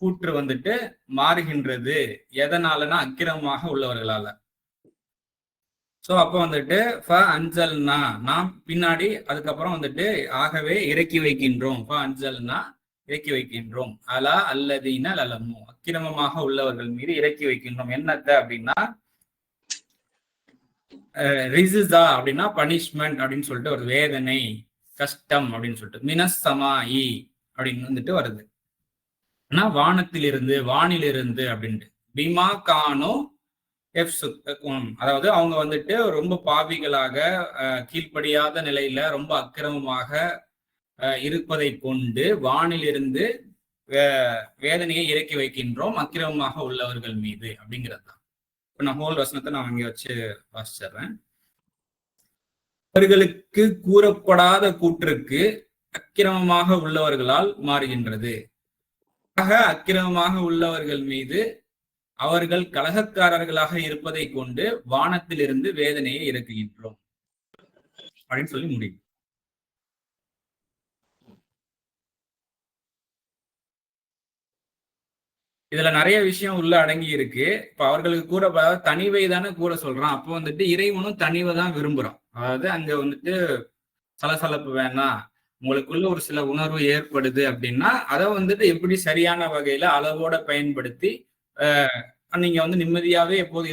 S1: கூற்று வந்துட்டு மாறுகின்றது. எதனாலனா அக்கிரமமாக உள்ளவர்களால. சோ அப்ப வந்துட்டு அஞ்சல்னா நாம் பின்னாடி அதுக்கப்புறம் வந்துட்டு ஆகவே இறக்கி வைக்கின்றோம். அஞ்சல்னா இறக்கி வைக்கின்றோம். அலா அல்லதீன லலமு அக்கிரமமாக உள்ளவர்கள் மீது இறக்கி வைக்கின்றோம். என்னத்த அப்படின்னா ரிசிசா அப்படின்னா பனிஷ்மெண்ட் அப்படின்னு சொல்லிட்டு ஒரு வேதனை, கஷ்டம் அப்படின்னு சொல்லிட்டு மினஸ்ஸமாயி அப்படின்னு வந்துட்டு வருது. ஆனா வானத்திலிருந்து, வானிலிருந்து அப்படின்ட்டு பிமா கானோ அதாவது அவங்க வந்துட்டு ரொம்ப பாவிகளாக, கீழ்ப்படியாத நிலையில ரொம்ப அக்கிரமமாக இருப்பதை கொண்டு வானிலிருந்து வேதனையை இறக்கி வைக்கின்றோம் அக்கிரமமாக உள்ளவர்கள் மீது அப்படிங்கிறது தான். இப்ப நான் ஹோல் வசனத்தை நான் அங்கே வச்சு வாசிச்சிடுறேன். அவர்களுக்கு கூறப்படாத கூற்றுக்கு அக்கிரமமாக உள்ளவர்களால் மாறுகின்றது. ஆக அக்கிரமமாக உள்ளவர்கள் மீது அவர்கள் கலகக்காரர்களாக இருப்பதை கொண்டு வானத்திலிருந்து வேதனையை இறக்குகின்றோம் அப்படின்னு சொல்லி முடியும். இதுல நிறைய விஷயம் உள்ள அடங்கி இருக்கு. இப்ப அவர்களுக்கு கூற தனிவை தானே கூற சொல்றான். அப்போ வந்துட்டு இறைவனும் தனிவை தான் விரும்புறான். அதாவது அங்க வந்துட்டு சலசலப்பு வேணாம், உங்களுக்குள்ள ஒரு சில உணர்வு ஏற்படுது அப்படின்னா அதை வந்துட்டு எப்படி சரியான வகையில அளவோட பயன்படுத்தி நீங்க வந்து நிம்மதியாவே எப்போது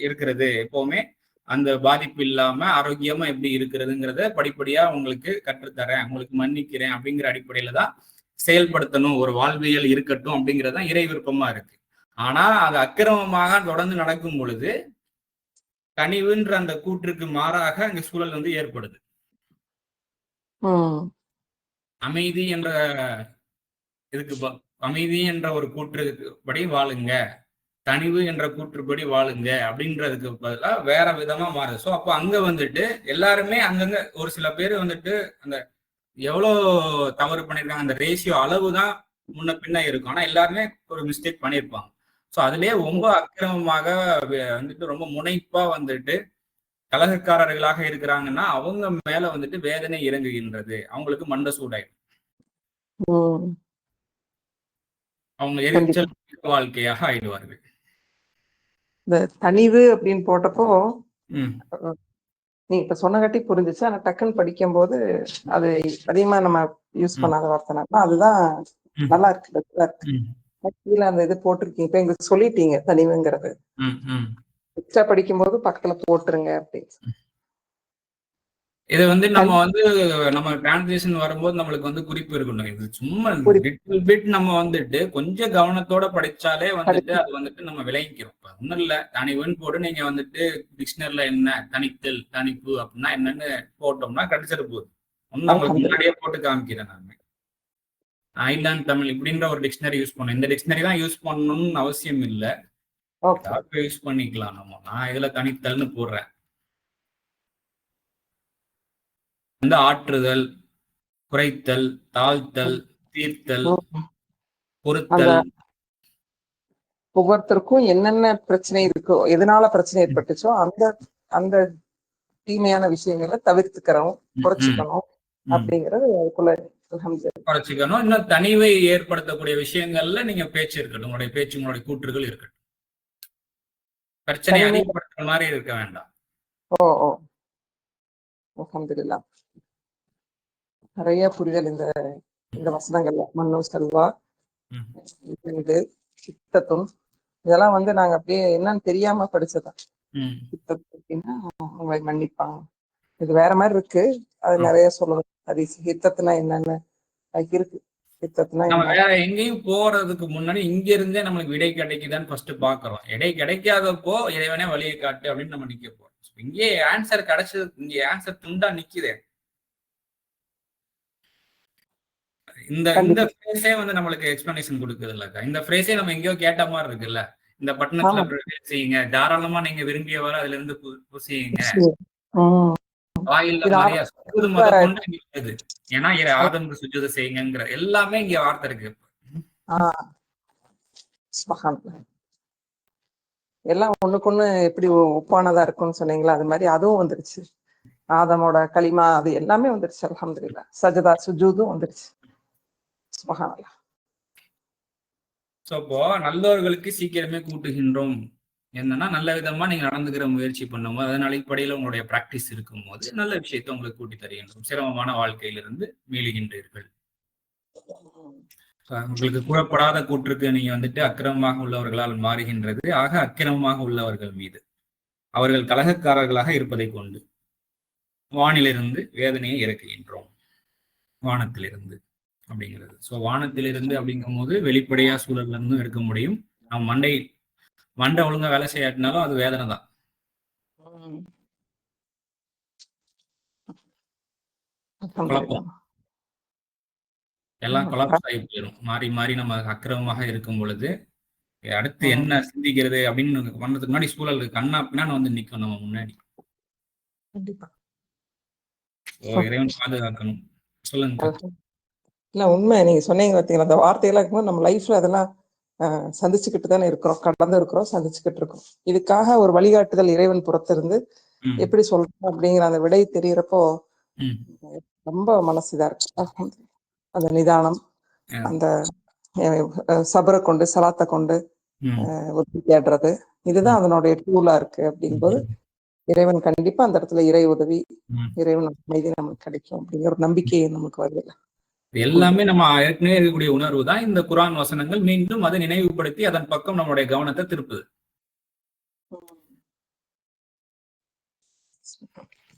S1: இருக்கிறது, எப்பவுமே அந்த பாதிப்பு இல்லாம ஆரோக்கியமா எப்படி இருக்கிறதுங்கிறத படிப்படியா உங்களுக்கு கற்றுத்தரேன், உங்களுக்கு மன்னிக்கிறேன் அப்படிங்கிற அடிப்படையில தான் செயல்படுத்தணும், ஒரு வாழ்வியல் இருக்கட்டும் அப்படிங்கிறதான் இறை விருப்பமா இருக்கு. ஆனா அது அக்கிரமமாக தொடர்ந்து நடக்கும் பொழுது கனிவுன்ற அந்த கூற்றுக்கு மாறாக அங்க சூழல் வந்து ஏற்படுது. அமைதி என்ற இதுக்கு அமைதி என்ற ஒரு கூற்றுப்படி வாழுங்க, தனிவு என்ற கூற்றுப்படி வாழுங்க அப்படின்றதுக்கு பதிலா வேற விதமா மாறுது. ஸோ அப்போ அங்க வந்துட்டு எல்லாருமே அங்கங்க ஒரு சில பேர் வந்துட்டு அந்த எவ்வளவு தவறு பண்ணிருக்காங்க அந்த ரேஷியோ அளவு தான் முன்ன பின்ன இருக்கும். ஆனா எல்லாருமே ஒரு மிஸ்டேக் பண்ணியிருப்பாங்க. ஸோ அதுலயே ரொம்ப அக்கிரமமாக வந்துட்டு ரொம்ப முனைப்பா வந்துட்டு கலகக்காரர்களாக இருக்கிறாங்கன்னா அவங்க மேல வந்துட்டு வேதனை இறங்குகின்றது, அவங்களுக்கு மண்ட சூடாயிடும், அவங்க எரிச்சல் வாழ்க்கையாக ஆயிடுவார்கள்.
S2: இந்த தனிவு அப்படின்னு போட்டப்போ நீ இப்ப சொன்னகாட்டி புரிஞ்சிச்சு. ஆனா டக்குன்னு படிக்கும் போது அது அதிகமா நம்ம யூஸ் பண்ணாத வார்த்தை, அதுதான் நல்லா இருக்கு, பெட்டரா இருக்கு. கீழே அந்த இது போட்டிருக்கீங்க, இப்ப எங்களுக்கு சொல்லிட்டீங்க தனிவுங்கிறது. எக்ஸ்ட்ரா படிக்கும்போது பக்கத்துல போட்டுருங்க அப்படின்னு.
S1: இதை வந்து நம்ம வந்து நம்ம டிரான்ஸ்லேஷன் வரும்போது நம்மளுக்கு வந்து குறிப்பு இருக்கணும். இது சும்மா லிட்டில் பிட் நம்ம வந்துட்டு கொஞ்சம் கவனத்தோட படிச்சாலே வந்துட்டு அது வந்துட்டு நம்ம விளங்கிக்கிறோம். ஒன்றும் இல்லை, தனிவுன்னு போட்டு நீங்க வந்துட்டு டிக்ஷனரில என்ன தனித்தல் தனிப்பு அப்படின்னா என்னன்னு போட்டோம்னா கிடைச்சிட போகுது. ஒன்னும் நம்மளுக்கு முன்னாடியே போட்டு காமிக்கிறேன். நான் ஐலாண்ட் தமிழ் இப்படின்ற ஒரு டிக்ஷனரி யூஸ் பண்ணணும். இந்த டிக்ஷனரி தான் யூஸ் பண்ணணும்னு அவசியம் இல்லை, யூஸ் பண்ணிக்கலாம். நம்ம நான் இதுல தனித்தல்னு போடுறேன். வந்து ஆற்றுதல், குறைத்தல், தாழ்த்தல், தீர்த்தல், பொறுத்தல்.
S2: ஒவ்வொருத்தருக்கும் என்னென்ன பிரச்சனை இருக்கோ, எதனால பிரச்சனை ஏற்பட்டுச்சோ அந்த அந்த தீமையான விஷயங்களை தவிர்த்துக்கிறோம், குறைச்சிக்கணும் அப்படிங்கறது அதுக்குள்ள
S1: குறைச்சிக்கணும். இன்னும் தனிவை ஏற்படுத்தக்கூடிய விஷயங்கள்ல நீங்க பேச்சு இருக்கட்டும், உங்களுடைய பேச்சு, உங்களுடைய கூற்றுகள் இருக்கட்டும். பிரச்சனை அதிகப்படுத்துற மாதிரி இருக்க வேண்டாம்.
S2: அல்ஹம்துலில்லாஹ். நிறைய புரிதல் இந்த இந்த வசனங்கள்ல. மன்னு செல்வா, சித்தத்தும் இதெல்லாம் வந்து நாங்க அப்படியே என்னன்னு தெரியாம படிச்சதான். சித்தத்து அப்படின்னா உங்களை மன்னிப்பாங்க, இது வேற மாதிரி இருக்கு, அது நிறைய சொல்லணும். அது ஹித்தத்துனா என்னன்னு இருக்கு.
S1: நம்ம வேற எங்கேயும் போறதுக்கு முன்னாடி இங்க இருந்தே நம்மளுக்கு விடை கிடைக்குதான்னு ஃபர்ஸ்ட் பாக்குறோம். விடை கிடைக்காதப்போ இறைவனே வழியை காட்டு அப்படின்னு நம்ம நிக்க போறோம். இங்கே ஆன்சர் கிடைச்சது, இங்க ஆன்சர் துண்டா நிக்குதே. இந்த ஃப்ரேஸே வந்து நம்மளுக்கு எக்ஸ்பிளனேஷன் கொடுக்குது இல்லக்கா. இந்த ஃப்ரேஸே நம்ம எங்கேயோ கேட்ட மாதிரி இருக்குல்ல. இந்த பட்டணத்துல செய்யுங்க, தாராளமா நீங்க விரும்பியவாறு அதுல இருந்து புசியுங்க, வாயில்ல நிறைய சுஜூது முத கொண்டு இருக்குது. ஏன்னா ஆதமுக்கு சுஜூது செய்யுங்கிற எல்லாமே இங்க வார்த்தை இருக்கு.
S2: எல்லாம் ஒண்ணுக்கு எப்படி ஒப்பானதா இருக்கும்னு சொன்னீங்களா, அது மாதிரி அதுவும் வந்துருச்சு. ஆதமோட களிமா அது எல்லாமே வந்துருச்சு. அல்ஹம்துலில்லாஹ். சஜதா சுஜூதும் வந்துருச்சு. சுப்ஹானல்லாஹ்.
S1: சோ அப்போ நல்லவர்களுக்கு சீக்கிரமே கூட்டுகின்றோம் என்னன்னா, நல்ல விதமா நீங்க நடந்துக்கிற முயற்சி பண்ணும்போது, அதன் அடிப்படையில உங்களுடைய பிராக்டிஸ் இருக்கும் போது நல்ல விஷயத்தை உங்களுக்கு கூட்டி தருகின்றோம். சிரமமான வாழ்க்கையிலிருந்து மீளுகின்றீர்கள். உங்களுக்கு கூறப்படாத கூற்றுக்கு நீங்க வந்துட்டு அக்கிரமமாக உள்ளவர்களால் மாறுகின்றது. ஆக அக்கிரமமாக உள்ளவர்கள் மீது அவர்கள் கலகக்காரர்களாக இருப்பதை கொண்டு வானிலிருந்து வேதனையை இறக்குகின்றோம். வானத்திலிருந்து அப்படிங்கிறது. ஸோ வானத்திலிருந்து அப்படிங்கும் போது வெளிப்படையா சூழல்ல இருந்தும் இருக்க முடியும். நம்ம மண்டை ஒழுங்கா வேலை செய்யாட்டினாலும் அது வேதனை தான். குழப்பம். எல்லாம் கொலாப்ஸ் ஆகி போயிடும். மாறி மாறி நம்ம அக்கிரமமாக இருக்கும் பொழுது அடுத்து என்ன சிந்திக்கிறது அப்படின்னு பண்ணதுக்கு முன்னாடி சூழல் கண்ணா பின்னான்னு வந்து நிற்கும் நம்ம முன்னாடி.
S2: கண்டிப்பா.
S1: இறைவன் பாதுகாக்கணும். சொல்லுங்க.
S2: இல்ல உண்மை. நீங்க சொன்னீங்க பார்த்தீங்களா, அந்த வார்த்தையெல்லாம் இருக்கும்போது நம்ம லைஃப்ல அதெல்லாம் சந்திச்சுக்கிட்டு தானே இருக்கிறோம். கடந்து இருக்கிறோம், சந்திச்சுக்கிட்டு இருக்கோம். இதுக்காக ஒரு வழிகாட்டுதல் இறைவன் புறத்திருந்து எப்படி சொல்றோம் அப்படிங்கிற அந்த விடை தெரியறப்போ ரொம்ப மனசு இதா இருக்கு. அந்த நிதானம், அந்த சபரை கொண்டு சலாத்தை கொண்டு ஒத்தி தேடுறது, இதுதான் அதனுடைய டூலா இருக்கு அப்படிங்கும்போது இறைவன் கண்டிப்பா அந்த இடத்துல இறை உதவி, இறைவன் அமைதி நமக்கு கிடைக்கும் அப்படிங்கிற ஒரு நம்பிக்கை நமக்கு வருது.
S1: எல்லாமே நம்ம ஏற்கனவே இருக்கக்கூடிய உணர்வு தான் இந்த குர்ஆன் வசனங்கள் மீண்டும் அதை நினைவுபடுத்தி அதன் பக்கம் நம்மளுடைய கவனத்தை திருப்புது.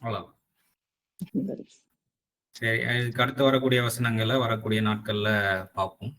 S1: அவ்வளவுதான். சரி, இதுக்கு அடுத்து வரக்கூடிய வசனங்களை வரக்கூடிய நாட்கள்ல பார்ப்போம்.